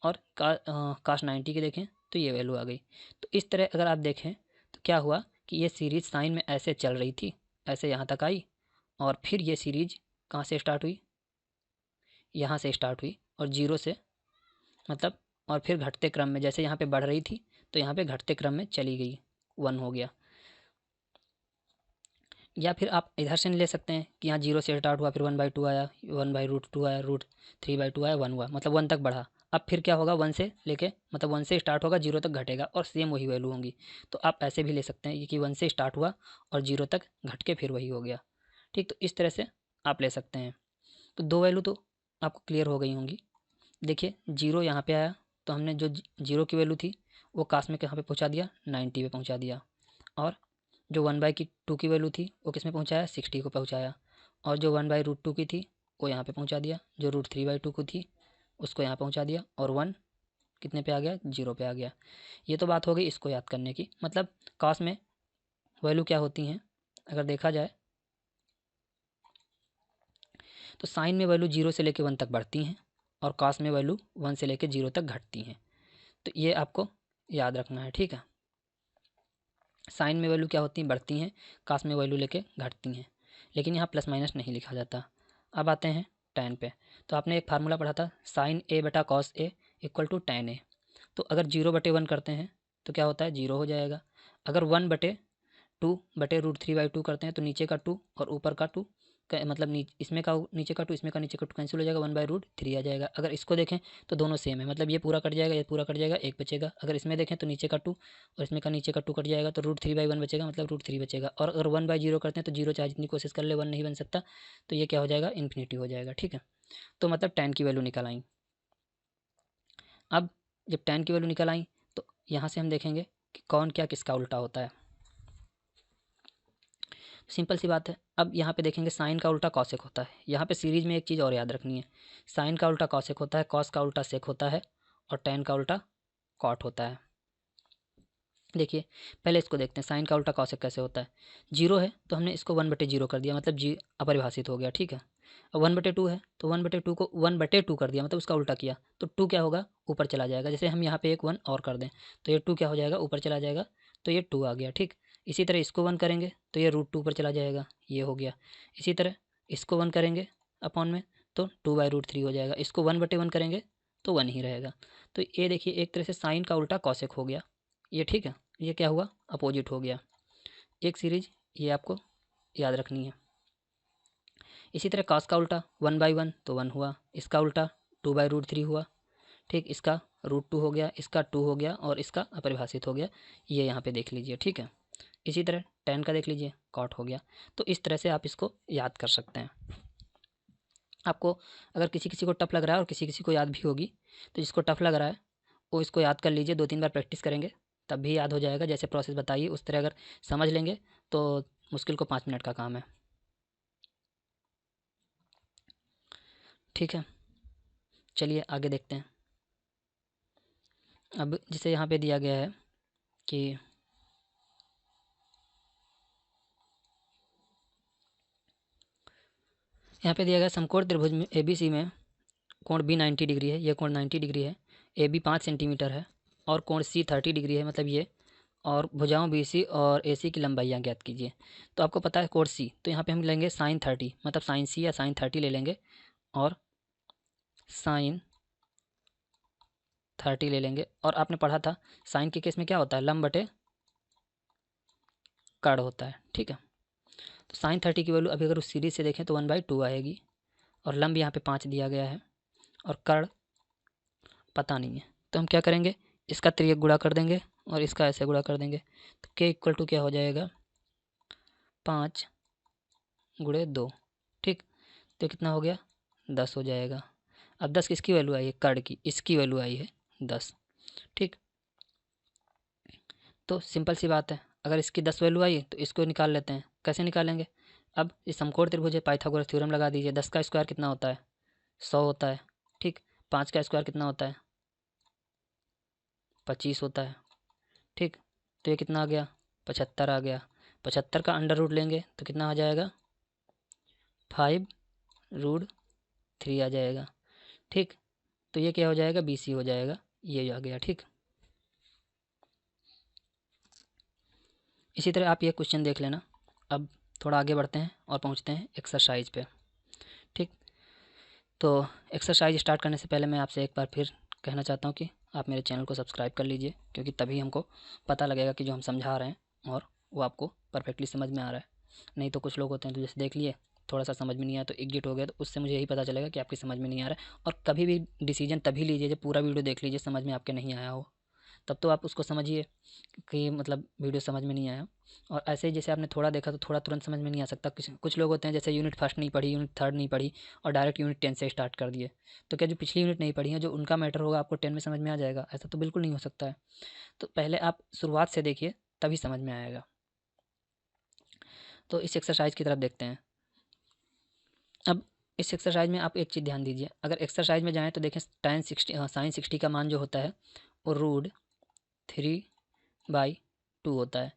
Speaker 1: और कास 90 की देखें तो ये वैल्यू आ गई। तो इस तरह अगर आप देखें तो क्या हुआ कि ये सीरीज साइन में ऐसे चल रही थी, ऐसे यहाँ तक आई, और फिर ये सीरीज कहाँ से स्टार्ट हुई, यहाँ से स्टार्ट हुई, और 0 से, मतलब, और फिर घटते क्रम में, जैसे यहाँ पे बढ़ रही थी तो यहाँ पे घटते क्रम में चली गई, 1 हो गया। या फिर आप इधर से ले सकते हैं कि यहाँ 0 से स्टार्ट हुआ, फिर 1/2 आया, 1/√2 आया, √3/2 आया, 1 हुआ, मतलब 1 तक बढ़ा। अब फिर क्या होगा, 1 से लेके, मतलब 1 से स्टार्ट होगा, 0 तक घटेगा और सेम वही वैल्यू होंगी। तो आप ऐसे भी ले सकते हैं कि 1 से स्टार्ट हुआ और 0 तक घट के फिर वही हो गया, ठीक। तो इस तरह से आप ले सकते हैं। तो 2 वैल्यू तो आपको क्लियर हो गई होंगी। देखिए 0 यहाँ पे आया, तो हमने जो 0 की वैल्यू थी वो कास में कहाँ पे पहुँचा दिया, 90 पे पहुँचा दिया। और जो 1/2 की वैल्यू थी वो किस में पहुँचाया, 60 को पहुँचाया। और जो 1/√2 की थी वो यहाँ पे पहुँचा दिया, जो √3/2 को थी उसको यहाँ पहुँचा दिया, और 1 कितने पे आ गया, 0 पे आ गया। ये तो बात हो गई इसको याद करने की। मतलब कास में वैल्यू क्या होती हैं अगर देखा जाए, तो साइन में वैल्यू 0 से लेकर 1 तक बढ़ती हैं और कास में वैल्यू 1 से लेकर 0 तक घटती हैं। तो ये आपको याद रखना है, ठीक है। साइन में वैल्यू क्या होती हैं, बढ़ती हैं, कास में वैल्यू लेके घटती हैं, लेकिन यहाँ प्लस माइनस नहीं लिखा जाता। अब आते हैं टैन पे। तो आपने एक फार्मूला पढ़ा था, साइन ए बटा cos A equal to tan A. तो अगर 0/1 करते हैं तो क्या होता है, 0 हो जाएगा। अगर 1/2/√3/2 करते हैं तो नीचे का 2 और ऊपर का 2 का मतलब इसमें का नीचे का 2, इसमें का नीचे का 2 कैंसिल हो जाएगा, 1/√3 आ जाएगा। अगर इसको देखें तो दोनों सेम है, मतलब ये पूरा कट जाएगा, ये पूरा कट जाएगा, एक बचेगा। अगर इसमें देखें तो नीचे का 2 और इसमें का नीचे का 2 कट जाएगा, तो √3/1 बचेगा, मतलब √3 बचेगा। और अगर 1/0 करते हैं तो 0 चाहे जितनी कोशिश कर ले 1 नहीं बन सकता, तो ये क्या हो जाएगा, इन्फिनिटी हो जाएगा, ठीक है। तो मतलब टैन की वैल्यू निकल आई। अब जब टैन की वैल्यू निकल आई तो यहाँ से हम देखेंगे कि कौन क्या किसका उल्टा होता है। सिंपल सी बात है। अब यहाँ पे देखेंगे साइन का उल्टा कॉसेक होता है। यहाँ पे सीरीज में एक चीज़ और याद रखनी है, साइन का उल्टा कॉसेक होता है, कॉस का उल्टा सेक होता है, और टैन का उल्टा कॉट होता है। देखिए पहले इसको देखते हैं, साइन का उल्टा कॉसेक कैसे होता है। 0 है तो हमने इसको 1/0 कर दिया, मतलब जी अपरिभाषित हो गया, ठीक है। अब 1/2 है तो 1/2 को 1/2 कर दिया, मतलब उसका उल्टा किया, तो 2 क्या होगा, ऊपर चला जाएगा। जैसे हम यहाँ पे एक 1 और कर दें तो ये 2 क्या हो जाएगा, ऊपर चला जाएगा, तो ये 2 आ गया, ठीक। इसी तरह इसको 1 करेंगे तो ये √2 पर चला जाएगा, ये हो गया। इसी तरह इसको 1 करेंगे अपॉन में तो 2/√3 हो जाएगा। इसको 1/1 करेंगे तो 1 ही रहेगा। तो ये देखिए एक तरह से साइन का उल्टा कॉसेक हो गया ये, ठीक है। ये क्या हुआ, अपोजिट हो गया। एक सीरीज ये आपको याद रखनी है। इसी तरह कॉस का उल्टा 1/1 तो 1 हुआ, इसका उल्टा 2/√3 हुआ, ठीक। इसका √2 हो गया, इसका 2 हो गया, और इसका अपरिभाषित हो गया, ये यहाँ पे देख लीजिए, ठीक है। इसी तरह टैन का देख लीजिए, कॉट हो गया। तो इस तरह से आप इसको याद कर सकते हैं। आपको अगर किसी किसी को टफ लग रहा है और किसी किसी को याद भी होगी, तो जिसको टफ लग रहा है वो इसको याद कर लीजिए, 2-3 बार प्रैक्टिस करेंगे तब भी याद हो जाएगा। जैसे प्रोसेस बताइए उस तरह अगर समझ लेंगे तो मुश्किल को 5 मिनट का काम है। ठीक है, चलिए आगे देखते हैं। अब जिसे यहाँ पे दिया गया है कि यहाँ पे दिया गया समकोण त्रिभुज में ABC में कोण B 90 डिग्री है, यह कोण 90 डिग्री है, AB 5 सेंटीमीटर है और कोण C 30 डिग्री है, मतलब ये, और भुजाओं BC और AC की लंबाइयाँ ज्ञात कीजिए। तो आपको पता है कोण C, तो यहाँ पे हम लेंगे sin 30, मतलब sin C या sin 30 ले लेंगे और sin 30 ले लेंगे। और आपने पढ़ा था साइन के केस में क्या होता है, लंब बटे कर्ण होता है। ठीक है, तो साइन 30 की वैल्यू अभी अगर उस सीरीज से देखें तो 1/2 आएगी और लंब यहाँ पे 5 दिया गया है और कर्ण पता नहीं है, तो हम क्या करेंगे, इसका त्रियक गुणा कर देंगे और इसका ऐसे गुणा कर देंगे। तो k इक्वल टू क्या हो जाएगा, 5 × 2। ठीक, तो कितना हो गया, 10 हो जाएगा। अब 10 किसकी वैल्यू आई है, कर्ण की, इसकी वैल्यू आई है 10। ठीक, तो सिंपल सी बात है, अगर इसकी 10 वैल्यू आई तो इसको निकाल लेते हैं। कैसे निकालेंगे, अब इस समकोण त्रिभुज है, पाइथागोरस थ्योरम लगा दीजिए। 10 का स्क्वायर कितना होता है, 100 होता है। ठीक, 5 का स्क्वायर कितना होता है, 25 होता है। ठीक, तो ये कितना आ गया, 75 आ गया। 75 का अंडर रूट लेंगे तो कितना आ जाएगा, 5√3 आ जाएगा। ठीक, तो ये क्या हो जाएगा, BC हो जाएगा, ये आ गया। ठीक, इसी तरह आप ये क्वेश्चन देख लेना। अब थोड़ा आगे बढ़ते हैं और पहुंचते हैं एक्सरसाइज पे। ठीक, तो एक्सरसाइज स्टार्ट करने से पहले मैं आपसे एक बार फिर कहना चाहता हूँ कि आप मेरे चैनल को सब्सक्राइब कर लीजिए, क्योंकि तभी हमको पता लगेगा कि जो हम समझा रहे हैं और वो आपको परफेक्टली समझ में आ रहा है। नहीं तो कुछ लोग होते हैं तो जैसे देख लिए, थोड़ा सा समझ में नहीं आया तो एग्जिट हो गया, तो उससे मुझे यही पता चलेगा कि आपकी समझ में नहीं आ रहा है। और कभी भी डिसीजन तभी लीजिए जब पूरा वीडियो देख लीजिए, समझ में आपके नहीं आया हो, तब तो आप उसको समझिए कि मतलब वीडियो समझ में नहीं आया। और ऐसे ही जैसे आपने थोड़ा देखा तो थोड़ा तुरंत समझ में नहीं आ सकता। कुछ लोग होते हैं जैसे यूनिट फर्स्ट नहीं पढ़ी, यूनिट थर्ड नहीं पढ़ी और डायरेक्ट यूनिट 10 से स्टार्ट कर दिए, तो क्या जो पिछली यूनिट नहीं पढ़ी है, जो उनका मैटर होगा आपको 10 में समझ में आ जाएगा? ऐसा तो बिल्कुल नहीं हो सकता है। तो पहले आप शुरुआत से देखिए, तभी समझ में आएगा। तो इस एक्सरसाइज की तरफ देखते हैं। अब इस एक्सरसाइज में आप एक चीज़ ध्यान दीजिए, अगर एक्सरसाइज में जाएँ तो देखें साइन 60 का मान जो होता है वो √3/2 होता है।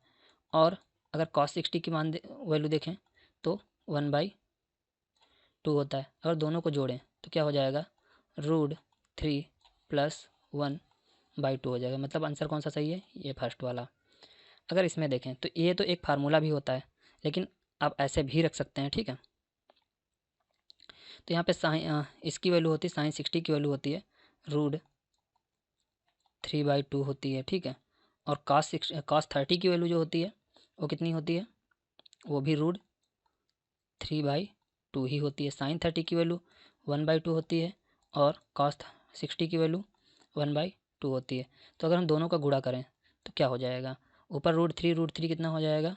Speaker 1: और अगर cos 60 की वैल्यू देखें तो 1/2 होता है। अगर दोनों को जोड़ें तो क्या हो जाएगा, √3 + 1/2 हो जाएगा। मतलब आंसर कौन सा सही है, ये फर्स्ट वाला। अगर इसमें देखें तो ये तो एक फार्मूला भी होता है, लेकिन आप ऐसे भी रख सकते हैं। ठीक है, तो यहाँ पे इसकी वैल्यू होती है, साइन 60 की वैल्यू होती है √3/2 होती है। ठीक है, और cos 30 की वैल्यू जो होती है वो कितनी होती है, वो भी √3/2 ही होती है। साइन 30 की वैल्यू 1/2 होती है और cos 60 की वैल्यू 1/2 होती है। तो अगर हम दोनों का गुणा करें तो क्या हो जाएगा, ऊपर √3 कितना हो जाएगा,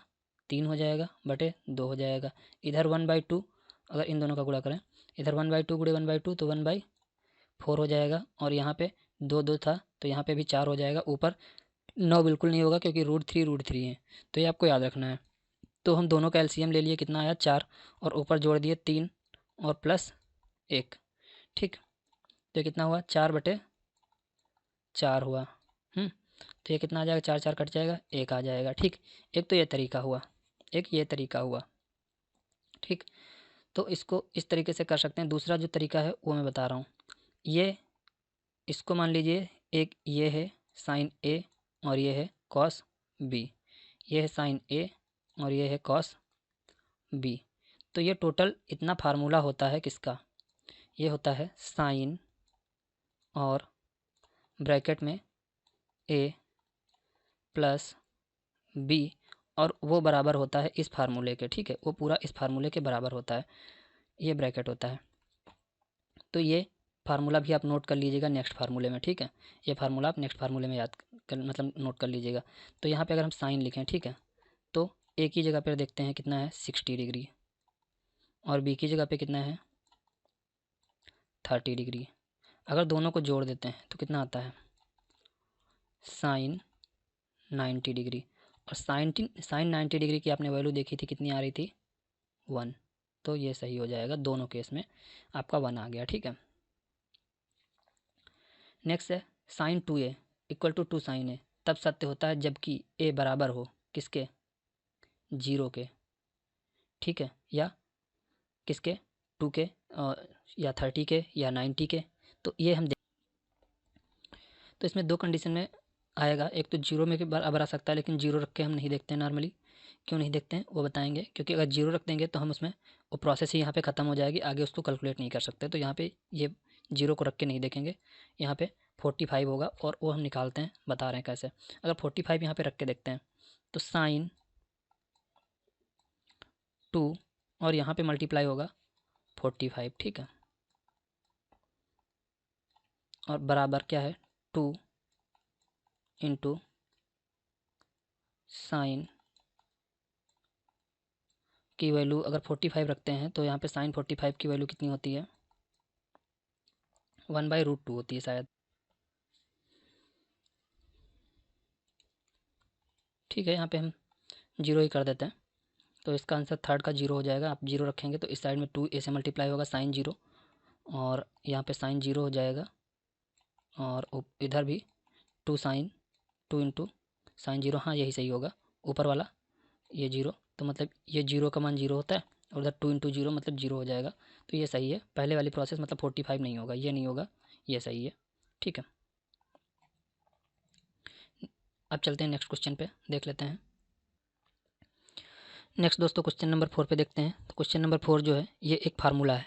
Speaker 1: 3 हो जाएगा, बटे 2 हो जाएगा। इधर 1/2, अगर इन दोनों का गुणा करें, इधर 1/2 गुणे 1/2 तो 1/4 हो जाएगा। और यहाँ पे 2 था तो यहाँ पे भी 4 हो जाएगा। ऊपर 9 बिल्कुल नहीं होगा क्योंकि √3 है, तो ये आपको याद रखना है। तो हम दोनों का एलसीएम ले लिए, कितना आया, 4, और ऊपर जोड़ दिए 3 और +1। ठीक, तो ये कितना हुआ, 4/4 हुआ। तो ये कितना आ जाएगा, 4 4 कट जाएगा, 1 आ जाएगा। ठीक, एक तो ये तरीका हुआ, एक ये तरीका हुआ। ठीक, तो इसको इस तरीके से कर सकते हैं। दूसरा जो तरीका है वो मैं बता रहा हूँ। ये इसको मान लीजिए, एक ये है साइन A और ये है cos B, ये है साइन A और ये है cos B। तो ये टोटल इतना फार्मूला होता है किसका, ये होता है साइन और ब्रैकेट में A + B, और वो बराबर होता है इस फार्मूले के। ठीक है, वो पूरा इस फार्मूले के बराबर होता है, ये ब्रैकेट होता है। तो ये फार्मूला भी आप नोट कर लीजिएगा नेक्स्ट फार्मूले में। ठीक है, ये फार्मूला आप नेक्स्ट फार्मूले में याद कर, मतलब नोट कर लीजिएगा। तो यहाँ पे अगर हम साइन लिखें, ठीक है, तो ए की जगह पर देखते हैं कितना है, 60 डिग्री, और बी की जगह पे कितना है, 30 डिग्री। अगर दोनों को जोड़ देते हैं तो कितना आता है, साइन 90 डिग्री। और साइन 90 डिग्री की आपने वैल्यू देखी थी, कितनी आ रही थी 1। तो ये सही हो जाएगा, दोनों केस में आपका 1 आ गया, ठीक है। नेक्स्ट है sine 2a equal to 2 sine A, तब सत्य होता है जबकि ए बराबर हो किसके, 0 के, ठीक है, या किसके, 2 के, या 30 के, या 90 के। तो ये हम तो इसमें दो कंडीशन में आएगा, एक तो जीरो में भी बराबर आ सकता है, लेकिन जीरो रख के हम नहीं देखते हैं नॉर्मली। क्यों नहीं देखते हैं वो बताएंगे, क्योंकि अगर जीरो रख देंगे तो हम उसमें वो प्रोसेस ही यहाँ पे ख़त्म हो जाएगी, आगे उसको कैलकुलेट नहीं कर सकते। तो यहाँ पे ये जीरो को रख के नहीं देखेंगे, यहाँ पे 45 होगा और वो हम निकालते हैं, बता रहे हैं कैसे। अगर 45 यहाँ पे रख के देखते हैं तो साइन 2 और यहाँ पे मल्टीप्लाई होगा 45, ठीक है, और बराबर क्या है 2 इंटू साइन की वैल्यू अगर 45 रखते हैं तो यहाँ पे साइन 45 की वैल्यू कितनी होती है, 1/√2 होती है शायद, ठीक है। यहाँ पे हम जीरो ही कर देते हैं, तो इसका आंसर थर्ड का जीरो हो जाएगा। आप जीरो रखेंगे तो इस साइड में 2a से मल्टीप्लाई होगा साइन जीरो, और यहाँ पे साइन जीरो हो जाएगा, और इधर भी 2 साइन 2 इंटू साइन जीरो, हाँ यही सही होगा, ऊपर वाला ये जीरो, तो मतलब ये जीरो का मान जीरो होता है, और उधर 2 इंटू जीरो मतलब जीरो हो जाएगा। तो ये सही है, पहले वाली प्रोसेस मतलब 45 नहीं होगा, ये नहीं होगा, ये सही है, ठीक है। अब चलते हैं नेक्स्ट क्वेश्चन पे, देख लेते हैं। नेक्स्ट दोस्तों क्वेश्चन नंबर 4 पे देखते हैं। तो क्वेश्चन नंबर 4 जो है ये एक फार्मूला है,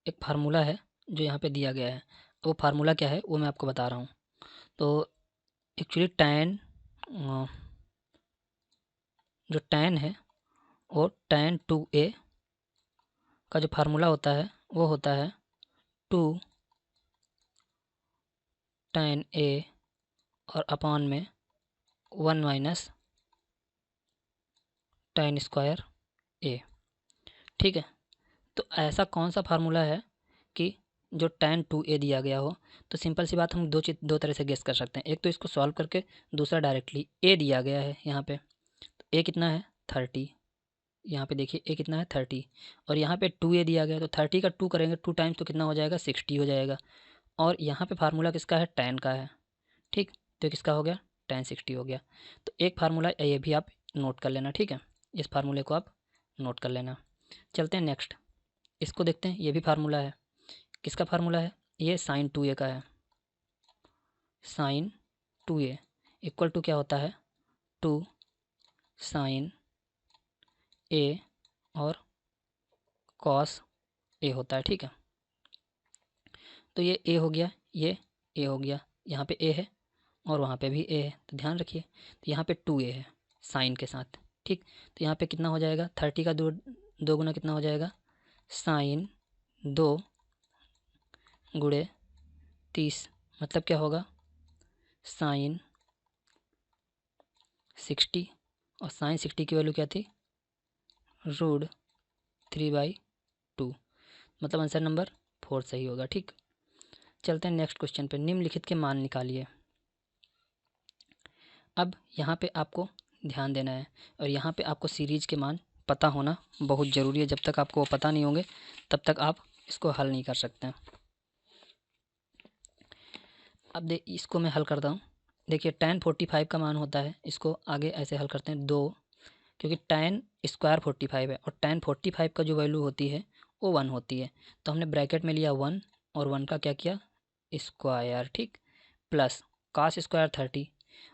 Speaker 1: एक फार्मूला है जो यहाँ पे दिया गया है। वो फार्मूला क्या है वो मैं आपको बता रहा हूँ। तो एक्चुअली जो tan है वो tan 2a का जो फार्मूला होता है वो होता है 2 tan a और अपॉन में 1 माइनस tan स्क्वायर a, ठीक है। तो ऐसा कौन सा फार्मूला है कि जो tan 2a दिया गया हो। तो सिंपल सी बात, हम दो तरह से गेस कर सकते हैं, एक तो इसको सॉल्व करके, दूसरा डायरेक्टली। a दिया गया है यहाँ पे, तो a कितना है 30, यहाँ पे देखिए a कितना है 30, और यहाँ पे 2a दिया गया है, तो 30 का 2 करेंगे 2 टाइम्स तो कितना हो जाएगा 60 हो जाएगा, और यहाँ पे फार्मूला किसका है tan का है, ठीक। तो किसका हो गया tan 60 हो गया। तो एक फार्मूला ये भी आप नोट कर लेना, ठीक है, इस फार्मूले को आप नोट कर लेना। चलते हैं नेक्स्ट, इसको देखते हैं, ये भी फार्मूला है, किसका फार्मूला है, ये साइन 2a का है। साइन 2a इक्वल टू क्या होता है 2 साइन a और कॉस a होता है, ठीक है। तो ये a हो गया, ये a हो गया, यहाँ पे a है और वहाँ पे भी a है, तो ध्यान रखिए। तो यहाँ पे 2a है साइन के साथ, ठीक। तो यहाँ पे कितना हो जाएगा 30 का दो गुना कितना हो जाएगा, साइन 2 गुणे 30, मतलब क्या होगा साइन 60, और साइन 60 की वैल्यू क्या थी √3/2, मतलब आंसर नंबर 4 सही होगा, ठीक। चलते हैं नेक्स्ट क्वेश्चन पे, निम्नलिखित के मान निकालिए। अब यहाँ पे आपको ध्यान देना है, और यहाँ पे आपको सीरीज के मान पता होना बहुत ज़रूरी है। जब तक आपको वो पता नहीं होंगे तब तक आप इसको हल नहीं कर सकते हैं। अब इसको मैं हल करता हूँ। देखिए tan 45 का मान होता है, इसको आगे ऐसे हल करते हैं 2, क्योंकि tan स्क्वायर 45 है, और tan 45 का जो वैल्यू होती है वो 1 होती है। तो हमने ब्रैकेट में लिया 1, और 1 का क्या किया स्क्वायर, ठीक, प्लस कास स्क्वायर 30,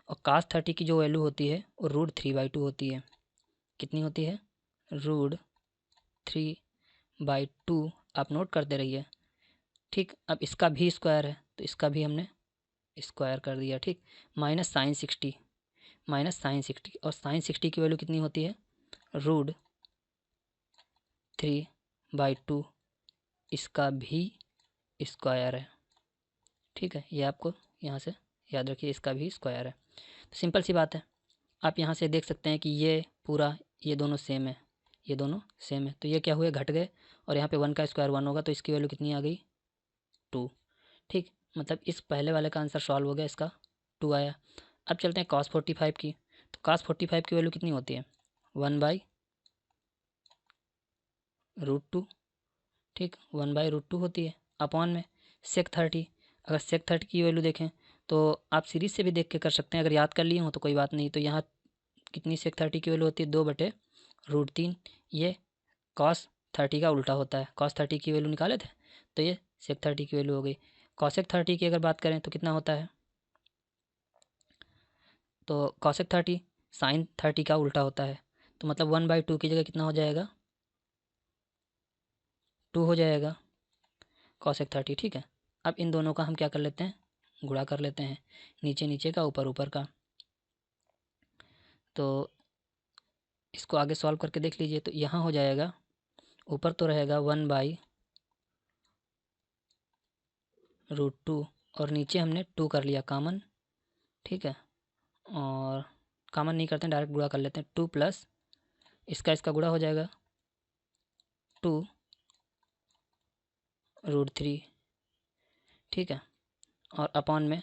Speaker 1: और कास 30 की जो वैल्यू होती है वो √3/2 होती है। कितनी होती है √3/2, आप नोट करते रहिए, ठीक। अब इसका भी स्क्वायर है तो इसका भी हमने स्क्वायर कर दिया, ठीक, माइनस साइन 60, और साइन 60 की वैल्यू कितनी होती है √3/2, इसका भी स्क्वायर है, ठीक है। ये आपको यहाँ से याद रखिए, इसका भी स्क्वायर है। तो सिंपल सी बात है, आप यहाँ से देख सकते हैं कि ये पूरा, ये दोनों सेम है, ये दोनों सेम है, तो ये क्या हुए घट गए, और यहाँ पे 1 का स्क्वायर 1 होगा, तो इसकी वैल्यू कितनी आ गई 2, ठीक। मतलब इस पहले वाले का आंसर सॉल्व हो गया, इसका 2 आया। अब चलते हैं cos 45 की। तो cos 45 की वैल्यू कितनी होती है 1/√2, ठीक 1/√2 होती है अपॉन में sec 30। अगर sec 30 की वैल्यू देखें तो आप सीरीज से भी देख के कर सकते हैं, अगर याद कर लिए हो तो कोई बात नहीं। तो यहाँ कितनी sec 30 की वैल्यू होती है 2/√3। ये cos 30 का उल्टा होता है, cos 30 की वैल्यू निकाले थे तो ये sec 30 की वैल्यू हो गई। cosec 30 की अगर बात करें तो कितना होता है, तो cosec 30 sin 30 का उल्टा होता है, तो मतलब 1/2 की जगह कितना हो जाएगा 2 हो जाएगा cosec 30, ठीक है। अब इन दोनों का हम क्या कर लेते हैं, गुणा कर लेते हैं, नीचे नीचे का ऊपर ऊपर का। तो इसको आगे सॉल्व करके देख लीजिए, तो यहाँ हो जाएगा, ऊपर तो रहेगा 1/√2 और नीचे हमने 2 कर लिया कॉमन, ठीक है। और कॉमन नहीं करते हैं, डायरेक्ट गुणा कर लेते हैं, 2 प्लस इसका गुणा हो जाएगा 2√3, ठीक है। और अपॉन में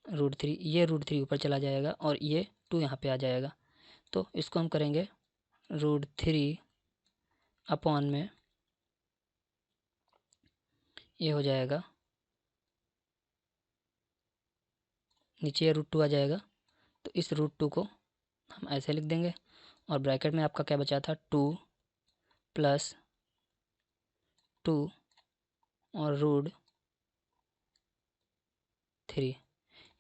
Speaker 1: √3, ये √3 ऊपर चला जाएगा और ये 2 यहाँ पे आ जाएगा। तो इसको हम करेंगे √3 अपॉन में, ये हो जाएगा, नीचे √2 आ जाएगा, तो इस √2 को हम ऐसे लिख देंगे और ब्रैकेट में आपका क्या बचा था 2 प्लस 2 और √3,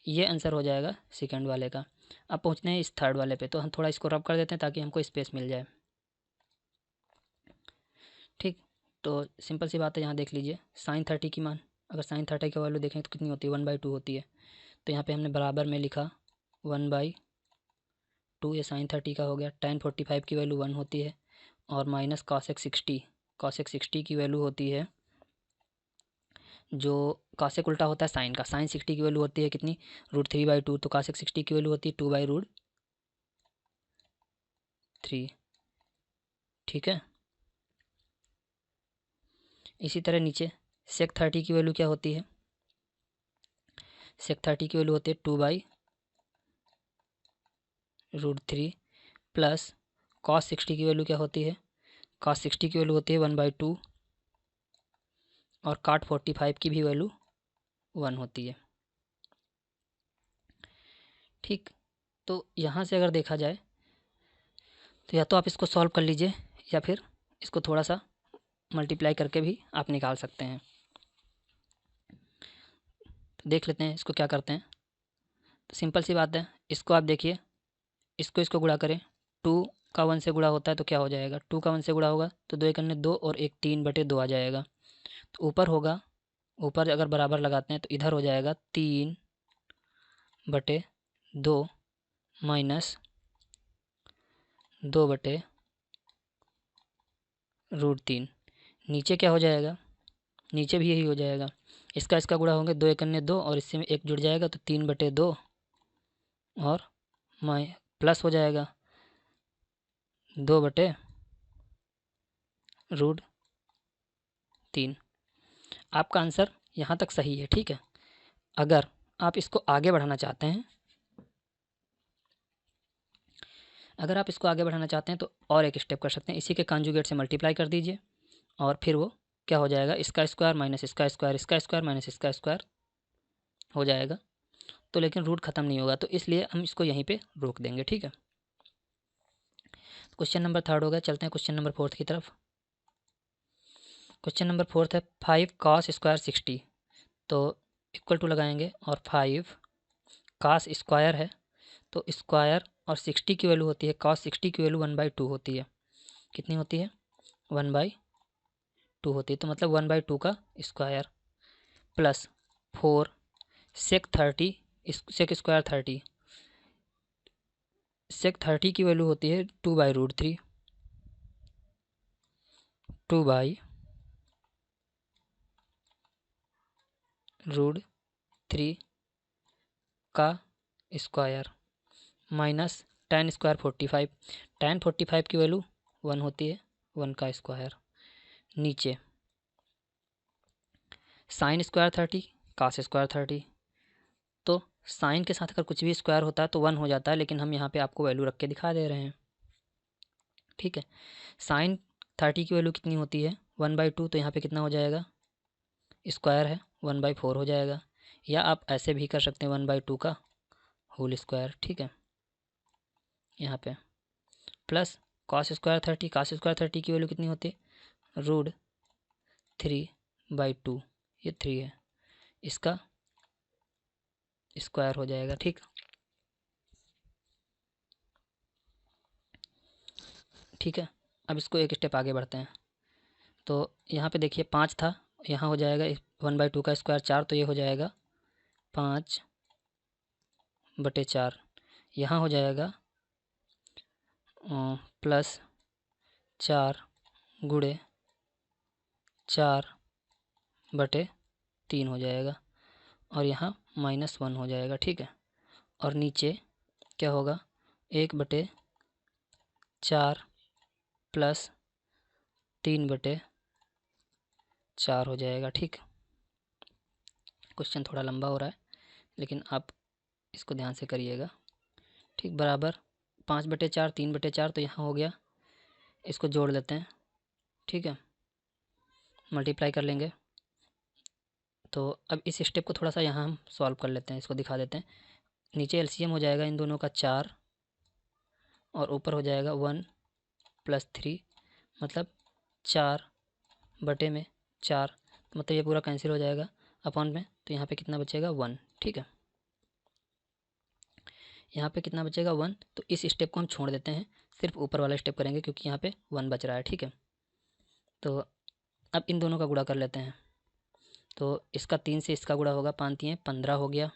Speaker 1: ये आंसर हो जाएगा सेकंड वाले का। अब पहुँचते हैं इस थर्ड वाले पे, तो हम थोड़ा इसको रब कर देते हैं ताकि हमको स्पेस मिल जाए, ठीक। तो सिंपल सी बात है, यहाँ देख लीजिए sin 30 की मान, अगर sin 30 की वैल्यू देखें तो कितनी होती है 1/2 होती है। तो यहाँ पे हमने बराबर में लिखा 1/2, ये sin 30 का हो गया। tan 45 की वैल्यू 1 होती है और माइनस cosec 60 की वैल्यू होती है, जो cosec उल्टा होता है साइन का, sin 60 की वैल्यू होती है कितनी √3/2, तो cosec 60 की वैल्यू होती है 2/√3, ठीक है। इसी तरह नीचे sec 30 की वैल्यू क्या होती है, sec 30 की वैल्यू होती है 2/√3 प्लस cos 60 की वैल्यू क्या होती है, cos 60 की वैल्यू होती है 1/2 और cot 45 की भी वैल्यू 1 होती है, ठीक। तो यहाँ से अगर देखा जाए तो या तो आप इसको सॉल्व कर लीजिए या फिर इसको थोड़ा सा मल्टीप्लाई करके भी आप निकाल सकते हैं। तो देख लेते हैं इसको क्या करते हैं। तो सिंपल सी बात है, इसको आप देखिए, इसको गुणा करें, 2 का 1 से गुणा होता है तो क्या हो जाएगा, 2 का 1 से गुणा होगा तो 2 1 2 और 1 3/2 आ जाएगा। तो ऊपर होगा, ऊपर अगर बराबर लगाते हैं तो इधर हो जाएगा 3/2 माइनस 2/√3। नीचे क्या हो जाएगा, नीचे भी यही हो जाएगा, इसका गुणा होंगे 2 1 2 और इससे में 1 जुड़ जाएगा तो 3/2 और प्लस हो जाएगा 2/√3। आपका आंसर यहाँ तक सही है, ठीक है। अगर आप इसको आगे बढ़ाना चाहते हैं, अगर आप इसको आगे बढ़ाना चाहते हैं तो और एक स्टेप कर सकते हैं, इसी के कॉन्जुगेट से मल्टीप्लाई कर दीजिए और फिर वो क्या हो जाएगा, इसका स्क्वायर माइनस इसका स्क्वायर, इसका स्क्वायर माइनस इसका स्क्वायर हो जाएगा। तो लेकिन रूट ख़त्म नहीं होगा, तो इसलिए हम इसको यहीं पे रोक देंगे, ठीक है। क्वेश्चन नंबर थर्ड हो गया, चलते हैं क्वेश्चन नंबर फोर्थ की तरफ। क्वेश्चन नंबर फोर्थ है 5 cos स्क्वायर 60, तो इक्वल टू लगाएंगे और 5 cos स्क्वायर है तो स्क्वायर और 60 की वैल्यू होती है, cos 60 की वैल्यू 1/2 होती है, कितनी होती है 1/2 होती है, तो मतलब 1/2 का square plus 4 sec 30 sec square 30, sec 30 की वैल्यू होती है 2/√3, 2/√3 का square minus tan square 45, tan 45 की वैल्यू 1 होती है, 1 का स्क्वायर, नीचे साइन स्क्वायर 30 cos स्क्वायर 30, तो साइन के साथ अगर कुछ भी स्क्वायर होता है तो 1 हो जाता है, लेकिन हम यहाँ पे आपको वैल्यू रख के दिखा दे रहे हैं। ठीक है, साइन 30 की वैल्यू कितनी होती है 1/2, तो यहाँ पे कितना हो जाएगा, स्क्वायर है 1/4 हो जाएगा, या आप ऐसे भी कर सकते हैं 1/2 का होल स्क्वायर। ठीक है, यहाँ पे plus cos square 30, cos square 30 की वैल्यू कितनी होती है √3/2, ये 3 है, इसका स्क्वायर हो जाएगा। ठीक, ठीक है, अब इसको एक स्टेप आगे बढ़ते हैं। तो यहाँ पे देखिए 5 था, यहाँ हो जाएगा 1/2 का स्क्वायर 4, तो ये हो जाएगा 5/4, यहाँ हो जाएगा प्लस 4/4 हो जाएगा, और यहाँ -1 हो जाएगा। ठीक है, और नीचे क्या होगा 1/4 प्लस 3/4 हो जाएगा। ठीक, क्वेश्चन थोड़ा लंबा हो रहा है, लेकिन आप इसको ध्यान से करिएगा। ठीक, बराबर 5/4 3/4, तो यहाँ हो गया, इसको जोड़ लेते हैं। ठीक है, मल्टीप्लाई कर लेंगे। तो अब इस स्टेप को थोड़ा सा यहाँ हम सॉल्व कर लेते हैं, इसको दिखा देते हैं। नीचे एलसीएम हो जाएगा इन दोनों का 4, और ऊपर हो जाएगा 1 + 3, मतलब 4/4, तो मतलब ये पूरा कैंसिल हो जाएगा अपॉन में, तो यहाँ पे कितना बचेगा 1। ठीक है, यहाँ पे कितना बचेगा 1, तो इस स्टेप को हम छोड़ देते हैं, सिर्फ ऊपर वाला स्टेप करेंगे क्योंकि यहाँ पे 1 बच रहा है। ठीक है, तो अब इन दोनों का गुणा कर लेते हैं। तो इसका 3 से इसका गुणा होगा, 5 3 15 हो गया,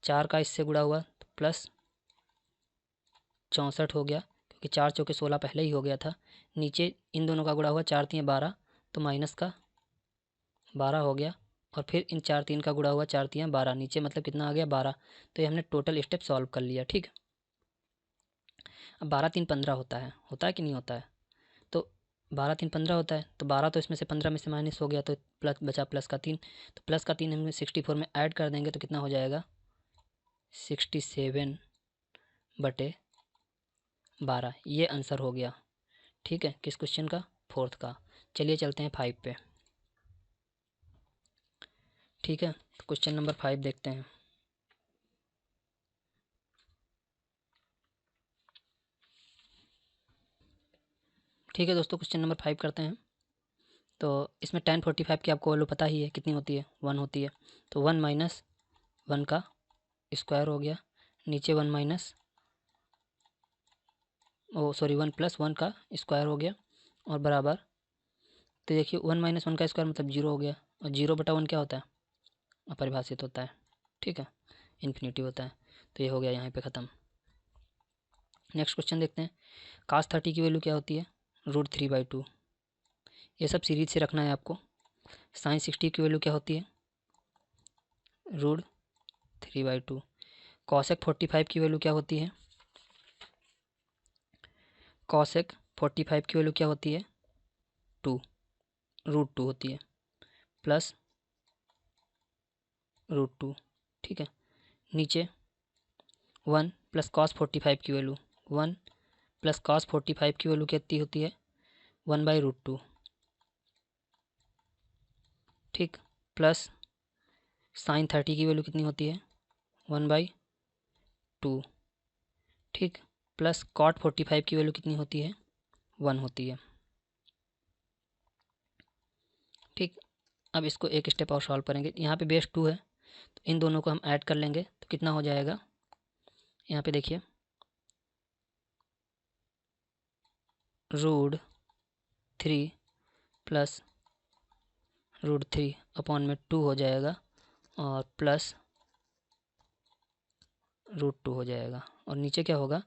Speaker 1: 4 का इससे गुणा हुआ तो प्लस 64 हो गया, क्योंकि 4 चौके 16 पहले ही हो गया था। नीचे इन दोनों का गुणा हुआ 4 3 12, तो माइनस का 12 हो गया, और फिर इन 4 3 का गुणा हुआ 4 3 12, नीचे मतलब कितना आ गया 12। तो ये हमने टोटल स्टेप सॉल्व कर लिया। ठीक है, अब 12 3 15 होता है कि नहीं होता है, तो 12 3 15 होता है, तो 12 तो इसमें से 15 में से माइनस हो गया, तो प्लस बचा प्लस का 3, तो प्लस का 3 हम 64 में ऐड कर देंगे तो कितना हो जाएगा 67/12, ये आंसर हो गया। ठीक है, किस क्वेश्चन का, 4th का। चलिए चलते हैं 5 पे। ठीक है, तो क्वेश्चन नंबर 5 देखते हैं। ठीक है दोस्तों, क्वेश्चन नंबर 5 करते हैं। तो इसमें tan 45 की आपको वैल्यू पता ही है कितनी होती है, 1 होती है, तो 1 - 1 का स्क्वायर हो गया, नीचे 1 1 + 1 का स्क्वायर हो गया, और बराबर, तो देखिए 1 - 1 का स्क्वायर मतलब 0 हो गया, और 0/1 क्या होता है, अपरिभाषित होता है। ठीक है, इन्फिनिटी होता है, तो ये हो गया यहाँ पे ख़त्म। नेक्स्ट क्वेश्चन देखते हैं, cos 30 की वैल्यू क्या होती है √3/2, ये सब सीरीज से रखना है आपको। sin 60 की वैल्यू क्या होती है √3/2, cosec 45 की वैल्यू क्या होती है cosec 45 की वैल्यू क्या होती है 2, √2 होती है, प्लस √2। ठीक है, नीचे 1 + cos 45 की वैल्यू 1 + cos 45 की वैल्यू कितनी होती है 1/√2। ठीक, प्लस sin 30 की वैल्यू कितनी होती है 1/2। ठीक, प्लस cot 45 की वैल्यू कितनी होती है 1 होती है। ठीक, अब इसको एक स्टेप और सॉल्व करेंगे। यहाँ पे बेस 2 है, तो इन दोनों को हम ऐड कर लेंगे तो कितना हो जाएगा, यहाँ पे देखिए √3 + √3/2 हो जाएगा, और प्लस √2 हो जाएगा, और नीचे क्या होगा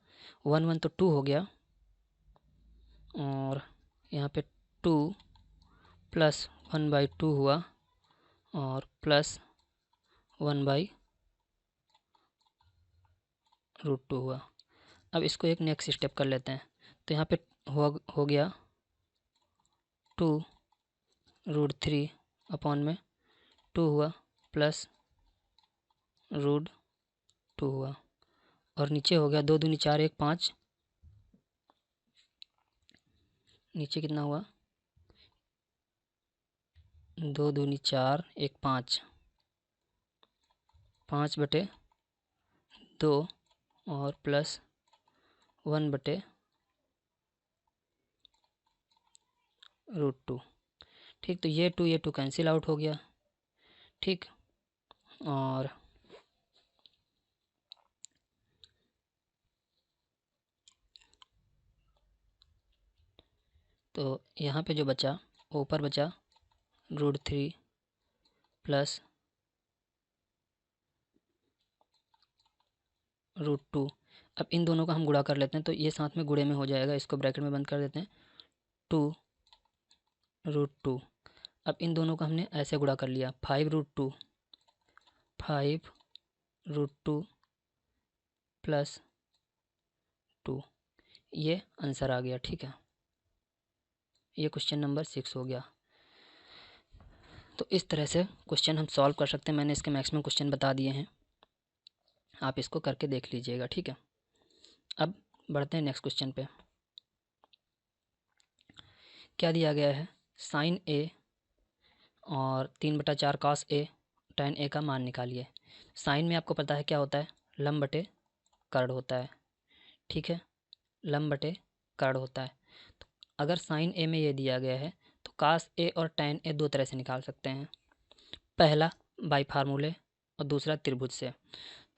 Speaker 1: 1 1 तो 2 हो गया, और यहाँ पे 2 + 1/2 हुआ, और प्लस 1/√2 हुआ। अब इसको एक नेक्स्ट स्टेप कर लेते हैं, तो यहाँ पे हो गया 2 √3/2 हुआ, प्लस √2 हुआ, और नीचे हो गया 2 दूनी 4 1 5, नीचे कितना हुआ 2 दूनी 4 1 5, 5/2 और प्लस 1/√2। ठीक, तो ये 2 कैंसिल आउट हो गया। ठीक, और तो यहाँ पे जो बचा, ऊपर बचा √3 प्लस √2। अब इन दोनों का हम गुणा कर लेते हैं, तो ये साथ में गुणे में हो जाएगा, इसको ब्रैकेट में बंद कर देते हैं, 2√2। अब इन दोनों का हमने ऐसे गुणा कर लिया, 5√2 प्लस 2, ये आंसर आ गया। ठीक है, ये क्वेश्चन नंबर 6 हो गया। तो इस तरह से क्वेश्चन हम सॉल्व कर सकते हैं। मैंने इसके मैक्सिमम क्वेश्चन बता दिए हैं, आप इसको करके देख लीजिएगा। ठीक है, अब बढ़ते हैं नेक्स्ट क्वेश्चन पे। क्या दिया गया है, साइन ए और 3/4 cos ए tan ए का मान निकालिए। साइन में आपको पता है क्या होता है, लंब बटे कर्ण होता है। ठीक है, लंब बटे कर्ण होता है। तो अगर साइन ए में ये दिया गया है तो cos ए और tan ए दो तरह से निकाल सकते हैं। पहला बाई फार्मूले और दूसरा त्रिभुज से।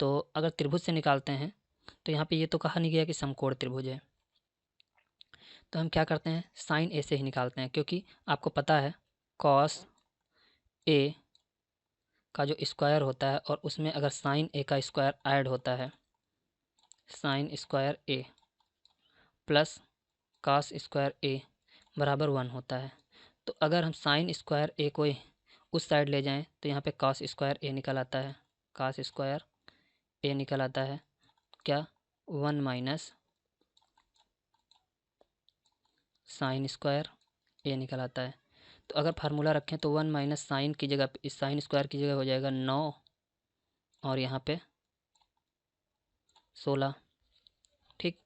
Speaker 1: तो अगर त्रिभुज से निकालते हैं तो यहाँ पे ये तो कहा नहीं गया कि समकोण त्रिभुज है, तो हम क्या करते हैं, साइन ए से ही निकालते हैं, क्योंकि आपको पता है cos ए का जो स्क्वायर होता है और उसमें अगर साइन ए का स्क्वायर ऐड होता है, sign square A plus cos square ए बराबर 1 होता है। तो अगर हम साइन स्क्वायर ए को उस साइड ले जाएं तो यहाँ पे cos स्क्वायर ए निकल आता है, cos स्क्वायर ए निकल आता है क्या, 1 माइनस साइन स्क्वायर ए निकल आता है। तो अगर फार्मूला रखें तो 1 माइनस साइन की जगह, इस साइन स्क्वायर की जगह हो जाएगा 9 और यहाँ पे 16। ठीक,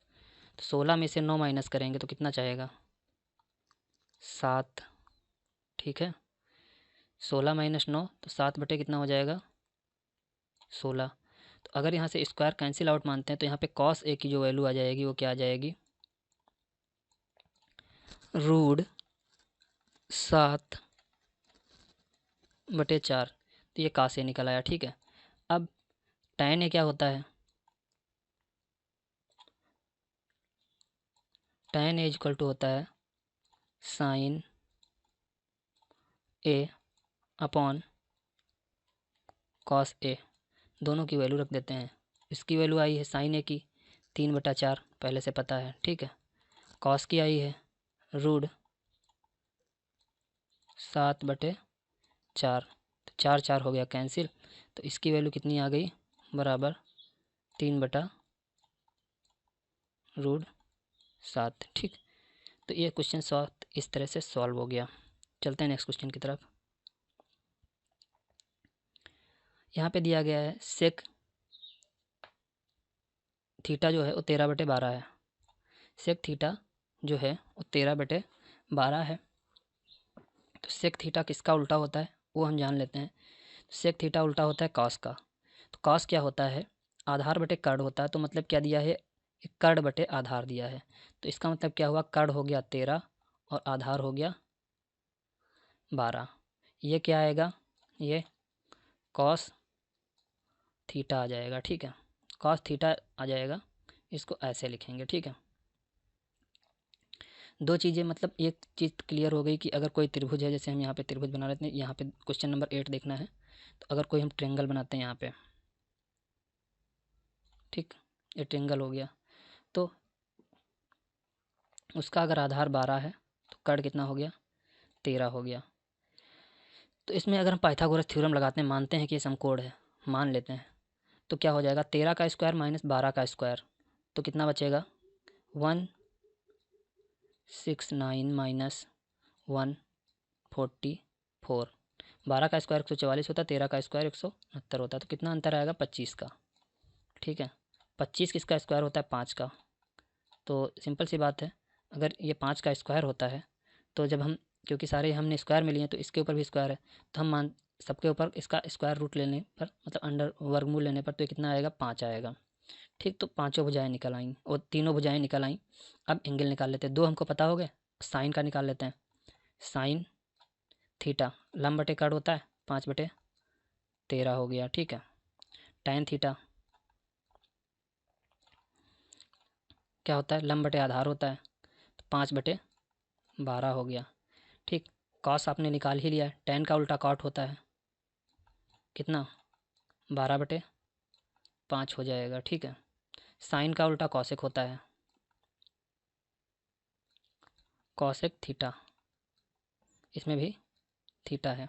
Speaker 1: तो 16 में से 9 माइनस करेंगे तो कितना चाहेगा, 7। ठीक है, 16 माइनस 9 तो 7 बटे कितना हो जाएगा, 16। तो अगर यहाँ से स्क्वायर कैंसिल आउट मानते हैं तो यहाँ पे cos ए की जो वैल्यू आ जाएगी वो क्या आ जाएगी, √7/4। तो ये cos ए निकल आया। ठीक है, अब tan ए क्या होता है, tan ए इक्वल टू होता है साइन ए अपॉन cos ए। दोनों की वैल्यू रख देते हैं। इसकी वैल्यू आई है साइन ए की 3/4, पहले से पता है। ठीक है, cos की आई है √7/4, तो 4 4 हो गया कैंसिल, तो इसकी वैल्यू कितनी आ गई, बराबर 3/√7। ठीक, तो ये क्वेश्चन इस तरह से सॉल्व हो गया। चलते हैं नेक्स्ट क्वेश्चन की तरफ। यहाँ पे दिया गया है सेक थीटा जो है वो 13/12 है। सेक थीटा जो है वो 13/12 है। तो सेक थीटा किसका उल्टा होता है वो हम जान लेते हैं। सेक थीटा उल्टा होता है कॉस का। तो कॉस क्या होता है, आधार बटे कर्ण होता है। तो मतलब क्या दिया है, कर्ण बटे आधार दिया है। तो इसका मतलब क्या हुआ, कर्ण हो गया 13 और आधार हो गया 12। ये क्या आएगा, ये कॉस थीटा आ जाएगा। ठीक है, कॉस थीटा आ जाएगा, इसको ऐसे लिखेंगे। ठीक है, दो चीज़ें, मतलब एक चीज़ क्लियर हो गई कि अगर कोई त्रिभुज है, जैसे हम यहाँ पे त्रिभुज बना लेते हैं, यहाँ पे क्वेश्चन नंबर 8 देखना है। तो अगर कोई हम ट्रेंगल बनाते हैं यहाँ पे, ठीक, ये ट्रेंगल हो गया, तो उसका अगर आधार 12 है तो कर्ण कितना हो गया, 13 हो गया। तो इसमें अगर हम पाइथागोरस थ्योरम लगाते हैं, मानते हैं कि ये समकोण है, मान लेते हैं, तो क्या हो जाएगा, 13 का स्क्वायर माइनस 12 का स्क्वायर, तो कितना बचेगा, 169 माइनस 144 12 का स्क्वायर 144 होता है, 13 का स्क्वायर 169 होता है, तो कितना अंतर आएगा 25 का। ठीक है, 25 किसका स्क्वायर होता है 5 का। तो सिंपल सी बात है, अगर ये 5 का स्क्वायर होता है तो जब हम, क्योंकि सारे हमने स्क्वायर में लिए हैं तो इसके ऊपर भी स्क्वायर है, तो हम मान सबके ऊपर इसका स्क्वायर रूट लेने पर, मतलब अंडर वर्गमूल लेने पर, तो ये कितना आएगा 5 आएगा। ठीक, तो पांचों भुजाएं निकल आईं और तीनों भुजाएं निकल आईं। अब एंगल निकाल लेते हैं, दो हमको पता हो गए, साइन का निकाल लेते हैं। साइन थीटा लंब बटे कड़ होता है 5/13 हो गया। ठीक है, टैन थीटा क्या होता है, लंब बटे आधार होता है, तो 5/12 हो गया। ठीक, कॉस आपने निकाल ही लिया है, टैन का उल्टा कॉट होता है कितना 12/5 हो जाएगा। ठीक है, साइन का उल्टा कॉसेक होता है, कॉसेक थीटा, इसमें भी थीटा है,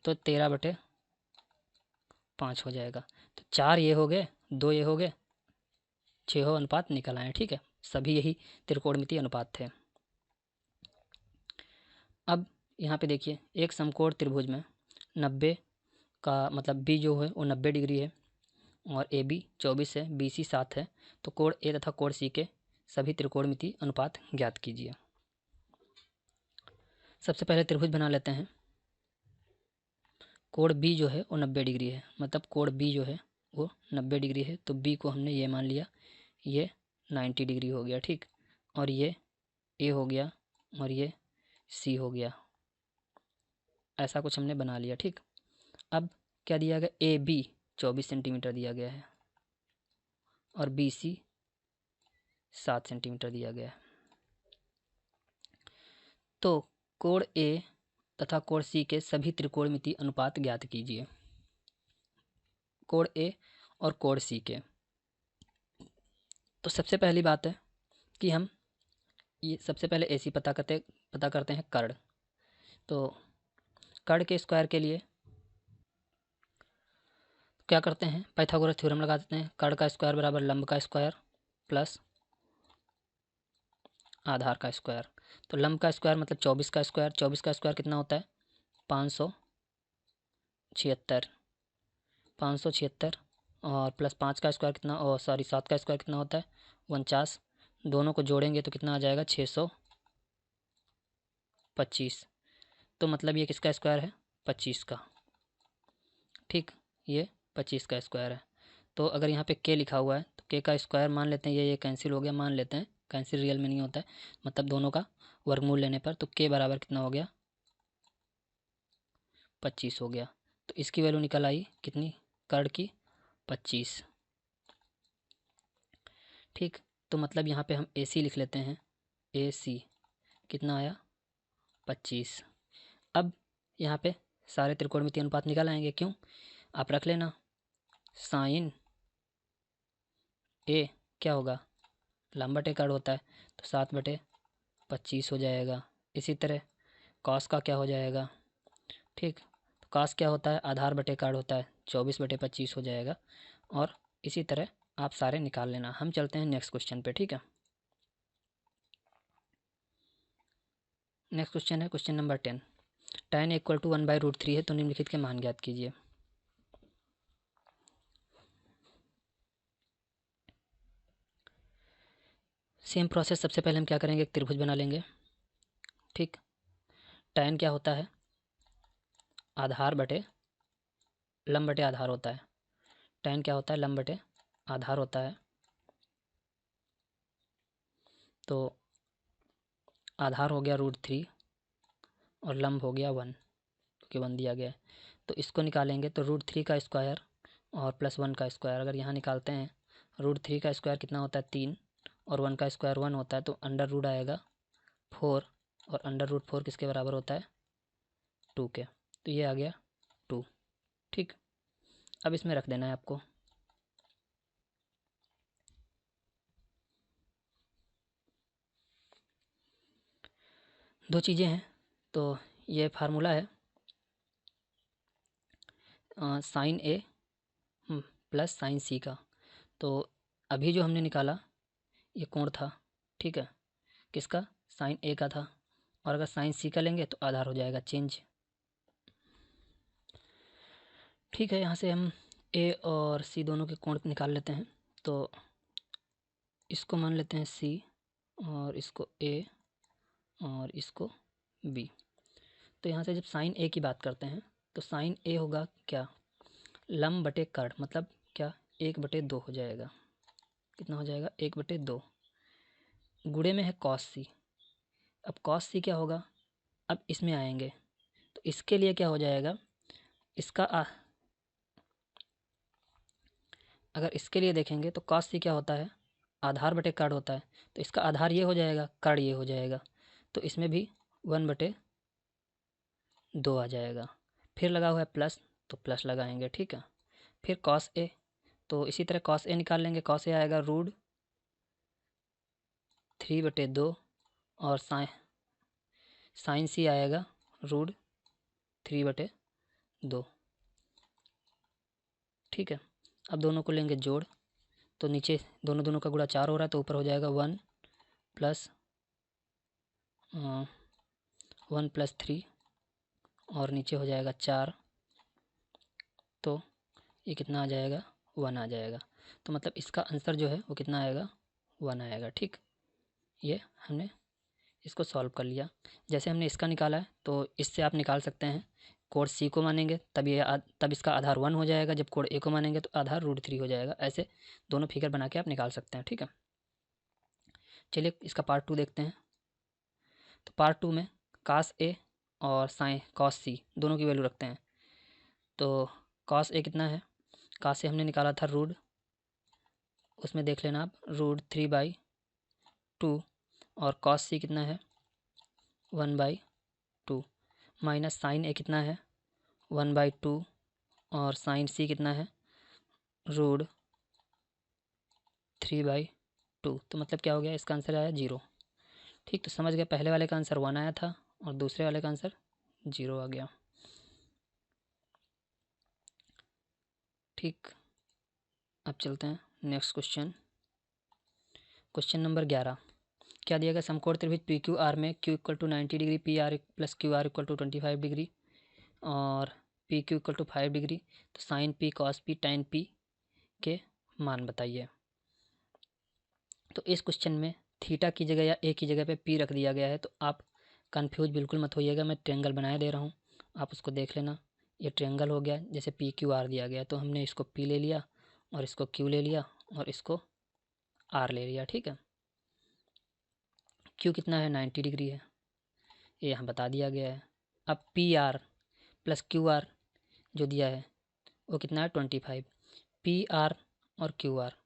Speaker 1: तो 13/5 हो जाएगा। तो 4 ये हो गए, 2 ये हो गए, 6 अनुपात निकल आए। ठीक है, सभी यही त्रिकोणमितीय अनुपात थे। अब यहाँ पे देखिए, एक समकोण त्रिभुज में 90 का मतलब बी जो है वो 90 डिग्री है और ए बी 24 है, बी सी 7 है, तो कोण ए तथा कोण सी के सभी त्रिकोणमितीय अनुपात ज्ञात कीजिए। सबसे पहले त्रिभुज बना लेते हैं। कोण बी जो है वो 90 डिग्री है, मतलब कोण बी जो है वो 90 डिग्री है, तो बी को हमने ये मान लिया, ये 90 डिग्री हो गया। ठीक, और ये ए हो गया और ये सी हो गया, ऐसा कुछ हमने बना लिया। ठीक, अब क्या दिया गया, ए बी 24 सेंटीमीटर दिया गया है और बी सी 7 सेंटीमीटर दिया गया है। तो कोण ए तथा कोण सी के सभी त्रिकोणमितीय अनुपात ज्ञात कीजिए। कोण ए और कोण सी के, तो सबसे पहली बात है कि हम ये सबसे पहले ए सी पता करते हैं कर्ण। तो कर्ण के स्क्वायर के लिए क्या करते हैं, पाइथागोरस थ्योरम लगा देते हैं। कर्ण का स्क्वायर बराबर लंब का स्क्वायर प्लस आधार का स्क्वायर। तो लंब का स्क्वायर मतलब 24 का स्क्वायर, 24 का स्क्वायर कितना होता है 576, 576 और प्लस 5 का स्क्वायर कितना, और सॉरी 7 का स्क्वायर कितना होता है 49, दोनों को जोड़ेंगे तो कितना आ जाएगा 625। तो मतलब ये किसका स्क्वायर है 25 का। ठीक, ये 25 का स्क्वायर है। तो अगर यहाँ पे के लिखा हुआ है तो के का स्क्वायर मान लेते हैं, ये कैंसिल हो गया, मान लेते हैं, कैंसिल रियल में नहीं होता है, मतलब दोनों का वर्गमूल लेने पर, तो के बराबर कितना हो गया 25 हो गया। तो इसकी वैल्यू निकल आई कितनी, कर्ण की 25। ठीक, तो मतलब यहाँ पे हम ए सी लिख लेते हैं, ए सी कितना आया 25। अब यहाँ पे सारे त्रिकोणमितीय अनुपात निकल आएंगे, क्यों, आप रख लेना साइन ए क्या होगा लंब बटे कर्ण होता है, तो 7/25 हो जाएगा। इसी तरह कॉस का क्या हो जाएगा, ठीक, तो कॉस क्या होता है आधार बटे कर्ण होता है, 24/25 हो जाएगा। और इसी तरह आप सारे निकाल लेना। हम चलते हैं नेक्स्ट क्वेश्चन पे। ठीक है, नेक्स्ट क्वेश्चन है question number 10। tan equal to 1/√3 है, तो निम्नलिखित के मान ज्ञात कीजिए। सेम प्रोसेस, सबसे पहले हम क्या करेंगे, एक त्रिभुज बना लेंगे। ठीक, tan क्या होता है आधार बटे लंब बटे आधार होता है, tan क्या होता है लंब बटे आधार होता है। तो आधार हो गया √3 और लंब हो गया 1, क्योंकि 1 दिया गया है। तो इसको निकालेंगे तो √3 का स्क्वायर और प्लस 1 का स्क्वायर, अगर यहाँ निकालते हैं √3 का स्क्वायर कितना होता है 3 और 1 का स्क्वायर 1 होता है, तो अंडर रूट आएगा 4 और अंडर रूट 4 किसके बराबर होता है 2 के, तो ये आ गया 2। ठीक, अब इसमें रख देना है आपको। दो चीज़ें हैं, तो ये फार्मूला है साइन ए प्लस साइन सी का। तो अभी जो हमने निकाला ये कोण था, ठीक है, किसका साइन ए का था, और अगर साइन सी का लेंगे तो आधार हो जाएगा चेंज। ठीक है, यहाँ से हम ए और सी दोनों के कोण निकाल लेते हैं। तो इसको मान लेते हैं सी और इसको ए और इसको बी। तो यहाँ से जब साइन ए की बात करते हैं तो साइन ए होगा क्या, लम बटे कर्ण, मतलब क्या 1/2 हो जाएगा। कितना हो जाएगा, 1/2। गुणे में है कॉस सी। अब कॉस सी क्या होगा, अब इसमें आएंगे तो इसके लिए क्या हो जाएगा, अगर इसके लिए देखेंगे तो कॉस सी क्या होता है, आधार बटे कर्ण होता है। तो इसका आधार ये हो जाएगा, कर्ण ये हो जाएगा, तो इसमें भी 1/2 आ जाएगा। फिर लगा हुआ है प्लस, तो प्लस लगाएंगे, ठीक है। फिर कॉस ए, तो इसी तरह कॉस ए निकाल लेंगे। कॉस ए आएगा √3/2 और साइन सी आएगा √3/2, ठीक है। अब दोनों को लेंगे जोड़, तो नीचे दोनों का गुणा 4 हो रहा है, तो ऊपर हो जाएगा 1 + 3 और नीचे हो जाएगा 4, तो ये कितना आ जाएगा, 1 आ जाएगा। तो मतलब इसका आंसर जो है वो कितना आएगा, 1 आएगा, ठीक। ये हमने इसको सॉल्व कर लिया। जैसे हमने इसका निकाला है तो इससे आप निकाल सकते हैं, कोड सी को मानेंगे तब इसका आधार 1 हो जाएगा, जब कोड ए को मानेंगे तो आधार √3 हो जाएगा। ऐसे दोनों फिगर बना के आप निकाल सकते हैं, ठीक है। चलिए इसका पार्ट 2 देखते हैं। तो पार्ट 2 में कास ए और साइन कॉस सी दोनों की वैल्यू रखते हैं। तो कॉस ए कितना है, कास ए हमने निकाला था उसमें देख लेना आप √3/2 और कॉस सी कितना है 1/2 माइनस साइन ए कितना है 1/2 और साइन सी कितना है √3/2। तो मतलब क्या हो गया, इसका आंसर आया 0, ठीक। तो समझ गए, पहले वाले का आंसर 1 आया था और दूसरे वाले का आंसर 0 आ गया, ठीक। अब चलते हैं नेक्स्ट क्वेश्चन। Question number 11। क्या दिया गया, समकोण त्रिभुज पी क्यू आर में Q = 90 degree, P R plus Q R = 25 degree और पी क्यू = 5 डिग्री। तो साइन पी कॉस पी टाइन पी के मान बताइए। तो इस क्वेश्चन में थीटा की जगह या ए की जगह पे पी रख दिया गया है, तो आप कंफ्यूज बिल्कुल मत होइएगा। मैं ट्रायंगल बनाए दे रहा हूँ, आप उसको देख लेना। ये ट्रायंगल हो गया, जैसे पी क्यू आर दिया गया तो हमने इसको पी ले लिया और इसको क्यू ले लिया और इसको आर ले लिया, ठीक है। क्यू कितना है 90 डिग्री है, ये यहाँ बता दिया गया है। अब P R plus Q R जो दिया है वो कितना है 25। पी आर और क्यू आर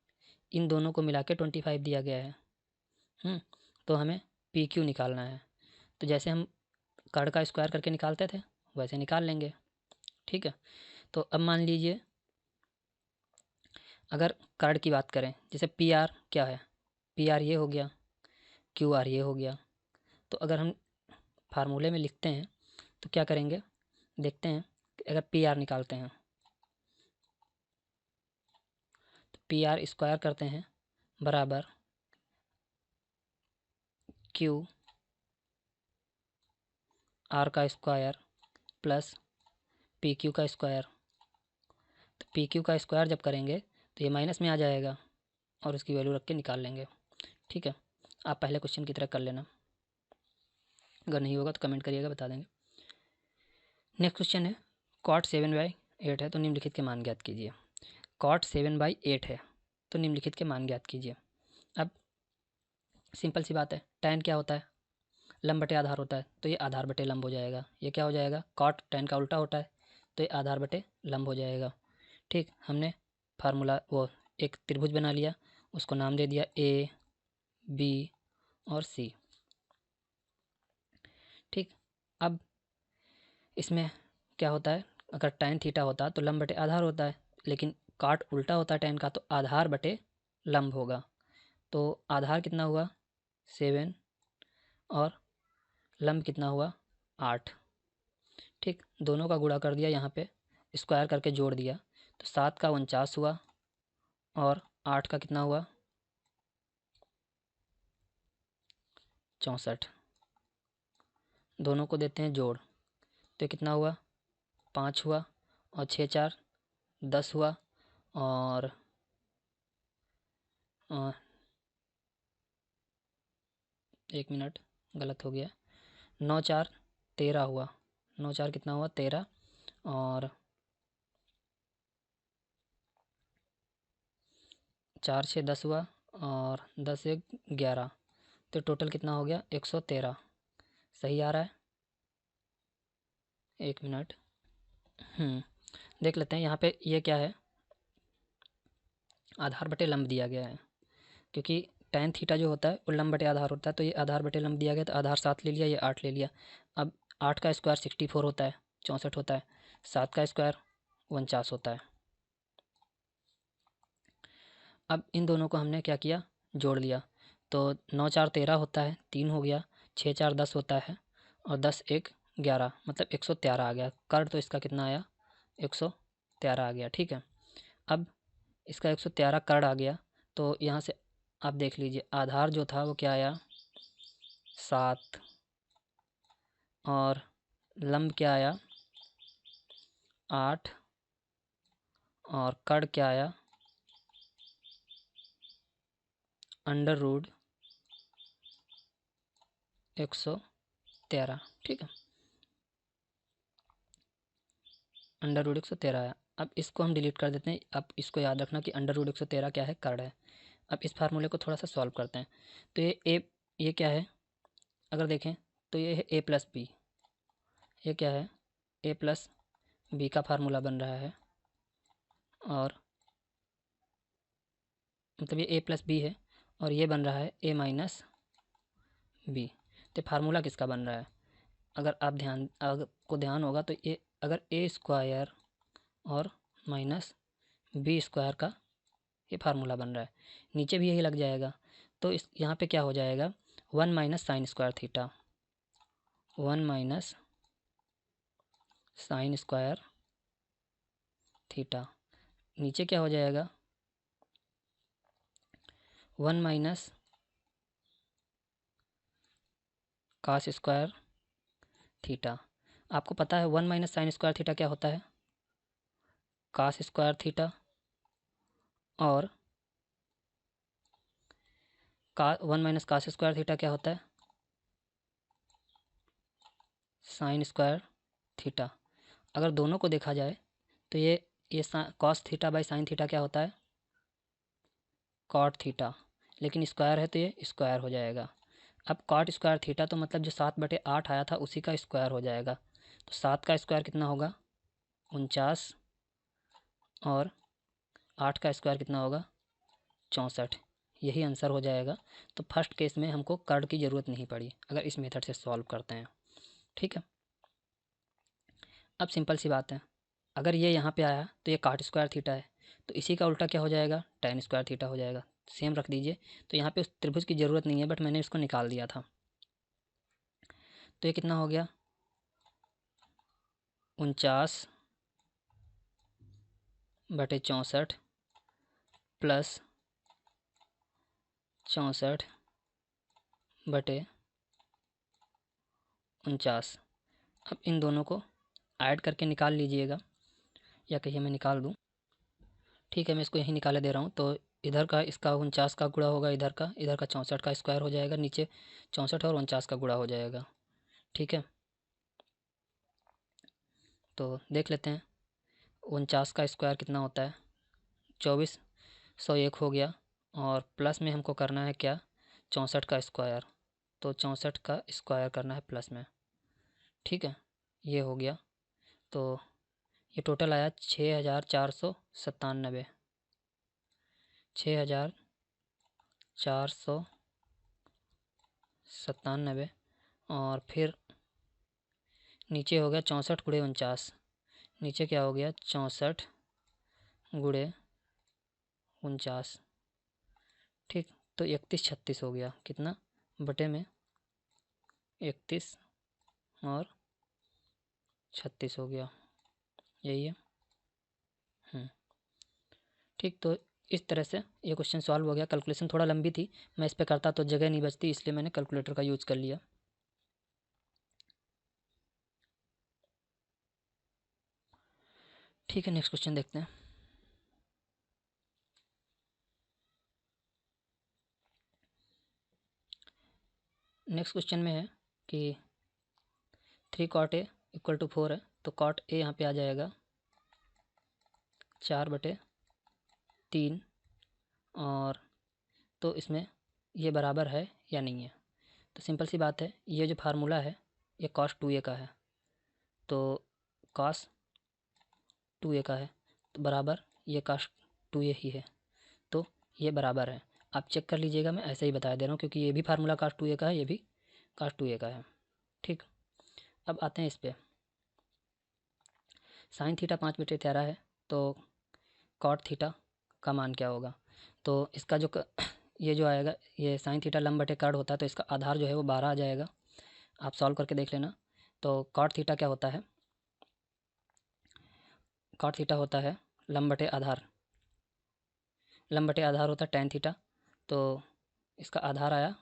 Speaker 1: इन दोनों को मिला के 25 दिया गया है। तो हमें पी क्यू निकालना है। तो जैसे हम कर्ण का स्क्वायर करके निकालते थे वैसे निकाल लेंगे, ठीक है। तो अब मान लीजिए अगर कर्ण की बात करें, जैसे पी आर क्या है, पी आर ये हो गया, क्यू आर ये हो गया। तो अगर हम फार्मूले में लिखते हैं तो क्या करेंगे, देखते हैं कि अगर पी आर निकालते हैं तो पी आर स्क्वायर करते हैं बराबर क्यू आर का स्क्वायर प्लस पी क्यू का स्क्वायर। तो पी क्यू का स्क्वायर जब करेंगे तो ये माइनस में आ जाएगा और उसकी वैल्यू रख के निकाल लेंगे, ठीक है। आप पहले क्वेश्चन की तरह कर लेना, अगर नहीं होगा तो कमेंट करिएगा, बता देंगे। नेक्स्ट क्वेश्चन है cot 7/8 है तो निम्नलिखित के मान ज्ञात कीजिए। cot 7/8 है तो निम्नलिखित के मान ज्ञात कीजिए। अब सिंपल सी बात है, tan क्या होता है, लंब बटे आधार होता है, तो ये आधार बटे लंब हो जाएगा। ये क्या हो जाएगा, cot tan का उल्टा होता है तो ये आधार बटे लंब हो जाएगा, ठीक। हमने फार्मूला वो एक त्रिभुज बना लिया, उसको नाम दे दिया ए बी और सी, ठीक। अब इसमें क्या होता है, अगर tan थीटा होता तो लंब बटे आधार होता है, लेकिन काट उल्टा होता है tan का, तो आधार बटे लंब होगा। तो आधार कितना हुआ 7 और लंब कितना हुआ 8, ठीक। दोनों का गुणा कर दिया, यहाँ पे स्क्वायर करके जोड़ दिया, तो 7 का 49 हुआ और 8 का कितना हुआ 64। दोनों को देते हैं जोड़, तो कितना हुआ 5 हुआ और 6 4 10 हुआ और 1 मिनट गलत हो गया, 9 4 13 हुआ, 9 4 कितना हुआ 13 और 4 6 10 हुआ और 10 1 11, तो टोटल कितना हो गया 113। सही आ रहा है। 1 मिनट। देख लेते हैं यहाँ पे ये क्या है, आधार बटे लंब दिया गया है, क्योंकि tan थीटा जो होता है वो लंब बटे आधार होता है, तो ये आधार बटे लंब दिया गया तो आधार 7 ले लिया, ये 8 ले लिया। अब 8 का स्क्वायर 64 होता है, 64 होता है, 7 का स्क्वायर 49 होता है। अब इन दोनों को हमने क्या किया, जोड़ लिया, तो 9 4 13 होता है, 3 हो गया, 6 4 10 होता है और 10 1 11, मतलब 113 आ गया। कर्ण तो इसका कितना आया 113 आ गया। ठीक है, अब इसका 113 कर्ण आ गया, तो यहाँ से आप देख लीजिए आधार जो था वो क्या आया 7 और लंब क्या आया 8 और कर्ण क्या आया √113। ठीक है, √113 आया। अब इसको हम डिलीट कर देते हैं। अब इसको याद रखना कि √113 क्या है, कर्ण है। अब इस फार्मूले को थोड़ा सा सॉल्व करते हैं। तो ये क्या है, अगर देखें तो ये है a प्लस बी, ये क्या है a प्लस बी का फार्मूला बन रहा है, और मतलब ये a प्लस बी है और ये बन रहा है a माइनस बी। तो फार्मूला किसका बन रहा है, अगर आपको ध्यान होगा तो ये अगर a स्क्वायर और माइनस बी स्क्वायर का ये फार्मूला बन रहा है, नीचे भी यही लग जाएगा। तो इस यहाँ पे क्या हो जाएगा 1 minus sine square theta, 1 minus sine square theta, नीचे क्या हो जाएगा 1 माइनस कास स्क्वायर थीटा। आपको पता है 1 माइनस साइन स्क्वायर थीटा क्या होता है, कास स्क्वायर थीटा, और 1 माइनस कास स्क्वायर थीटा क्या होता है साइन स्क्वायर थीटा। अगर दोनों को देखा जाए तो ये cos theta by sine theta क्या होता है कॉट थीटा, लेकिन स्क्वायर है तो ये स्क्वायर हो जाएगा। अब कॉट स्क्वायर थीटा तो मतलब जो 7/8 आया था उसी का स्क्वायर हो जाएगा, तो 7 का स्क्वायर कितना होगा 49 और 8 का स्क्वायर कितना होगा 64, यही आंसर हो जाएगा। तो फर्स्ट केस में हमको कर्ण की ज़रूरत नहीं पड़ी अगर इस मेथड से सॉल्व करते हैं। ठीक है, अब सिंपल सी बात है, अगर ये यहाँ पे आया तो ये काट स्क्वायर थीटा है, तो इसी का उल्टा क्या हो जाएगा tan स्क्वायर थीटा हो जाएगा, सेम रख दीजिए। तो यहाँ पे उस त्रिभुज की ज़रूरत नहीं है, बट मैंने इसको निकाल दिया था। तो ये कितना हो गया 49/64 प्लस 64/49। अब इन दोनों को ऐड करके निकाल लीजिएगा, या कहिए मैं निकाल दूँ। ठीक है, मैं इसको यहीं निकाले दे रहा हूँ। तो इधर का इसका 49 का गुणा होगा, इधर का 64 का स्क्वायर हो जाएगा, नीचे 64 और 49 का गुणा हो जाएगा। ठीक है, तो देख लेते हैं 49 का स्क्वायर कितना होता है 2401 हो गया, और प्लस में हमको करना है क्या 64 का स्क्वायर, तो 64 का स्क्वायर करना है प्लस में। ठीक है, ये हो गया। तो ये टोटल आया 6497, 6497, और फिर नीचे हो गया 64 गुणे 49, नीचे क्या हो गया 64 गुणे 49। ठीक, तो 31 36 हो गया, कितना बटे में 31 और 36 हो गया, यही है। ठीक, तो इस तरह से ये क्वेश्चन सॉल्व हो गया। कैलकुलेशन थोड़ा लंबी थी, मैं इस पे करता तो जगह नहीं बचती, इसलिए मैंने कैलकुलेटर का यूज़ कर लिया। ठीक है, नेक्स्ट क्वेश्चन देखते हैं। नेक्स्ट क्वेश्चन में है कि 3 cot A इक्वल टू 4 है, तो cot A यहाँ पे आ जाएगा 4/3, और तो इसमें ये बराबर है या नहीं है। तो सिंपल सी बात है, ये जो फार्मूला है ये cos 2A का है, तो cos 2A का है तो बराबर ये cos 2A ही है, तो ये बराबर है। आप चेक कर लीजिएगा, मैं ऐसे ही बता दे रहा हूँ क्योंकि ये भी फार्मूला cos 2A का है, ये भी cos 2A का है। ठीक, अब आते हैं इस पर। साइन थीटा 5/13 है, तो कॉट थीटा का मान क्या होगा। तो इसका जो ये जो आएगा, ये साइन थीटा लंब/कर्ण होता है, तो इसका आधार जो है वो 12 आ जाएगा। आप सॉल्व करके देख लेना। तो कॉट थीटा क्या होता है, कॉट थीटा होता है लंब/आधार, लंब/आधार होता है टैन थीटा। तो इसका आधार आया,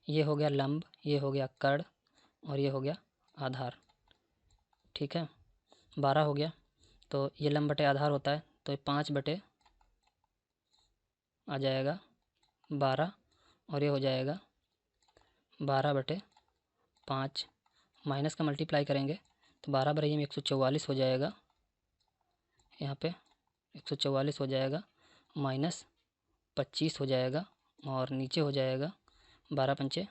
Speaker 1: ये हो गया लंब, ये हो गया कर्ण, और ये हो गया आधार। ठीक है, 12 हो गया, तो ये लंब/आधार होता है, तो ये 5 आ जाएगा 12, और ये हो जाएगा 12/5। माइनस का मल्टीप्लाई करेंगे तो 12 में 144 हो जाएगा, यहाँ पे 144 हो जाएगा, माइनस 25 हो जाएगा, और नीचे हो जाएगा 12×5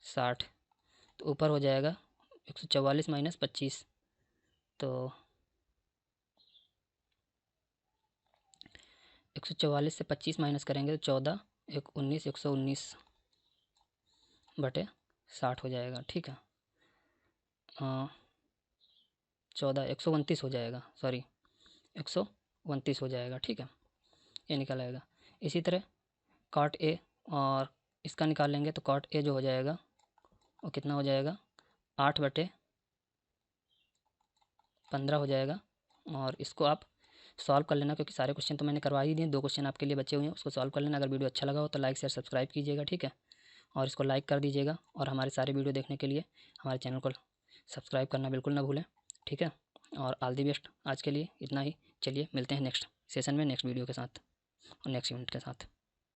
Speaker 1: = 60। तो ऊपर हो जाएगा 144 माइनस 25, तो 144 से 25 माइनस करेंगे तो 14, 1 19, 119/60 हो जाएगा। ठीक है, 14 129 हो जाएगा, सॉरी 129 हो जाएगा। ठीक है, ये निकल आएगा। इसी तरह कॉट ए और इसका निकाल लेंगे, तो कॉट ए जो हो जाएगा वो कितना हो जाएगा, 8/15 हो जाएगा। और इसको आप सॉल्व कर लेना, क्योंकि सारे क्वेश्चन तो मैंने करवा ही दिए, 2 क्वेश्चन आपके लिए बचे हुए हैं, उसको सॉल्व कर लेना। अगर वीडियो अच्छा लगा हो तो लाइक शेयर सब्सक्राइब कीजिएगा। ठीक है, और इसको लाइक कर दीजिएगा, और हमारे सारे वीडियो देखने के लिए हमारे चैनल को सब्सक्राइब करना बिल्कुल ना भूलें। ठीक है, और ऑल दी बेस्ट। आज के लिए इतना ही, चलिए मिलते हैं नेक्स्ट सेशन में, नेक्स्ट वीडियो के साथ और नेक्स्ट यूनिट के साथ।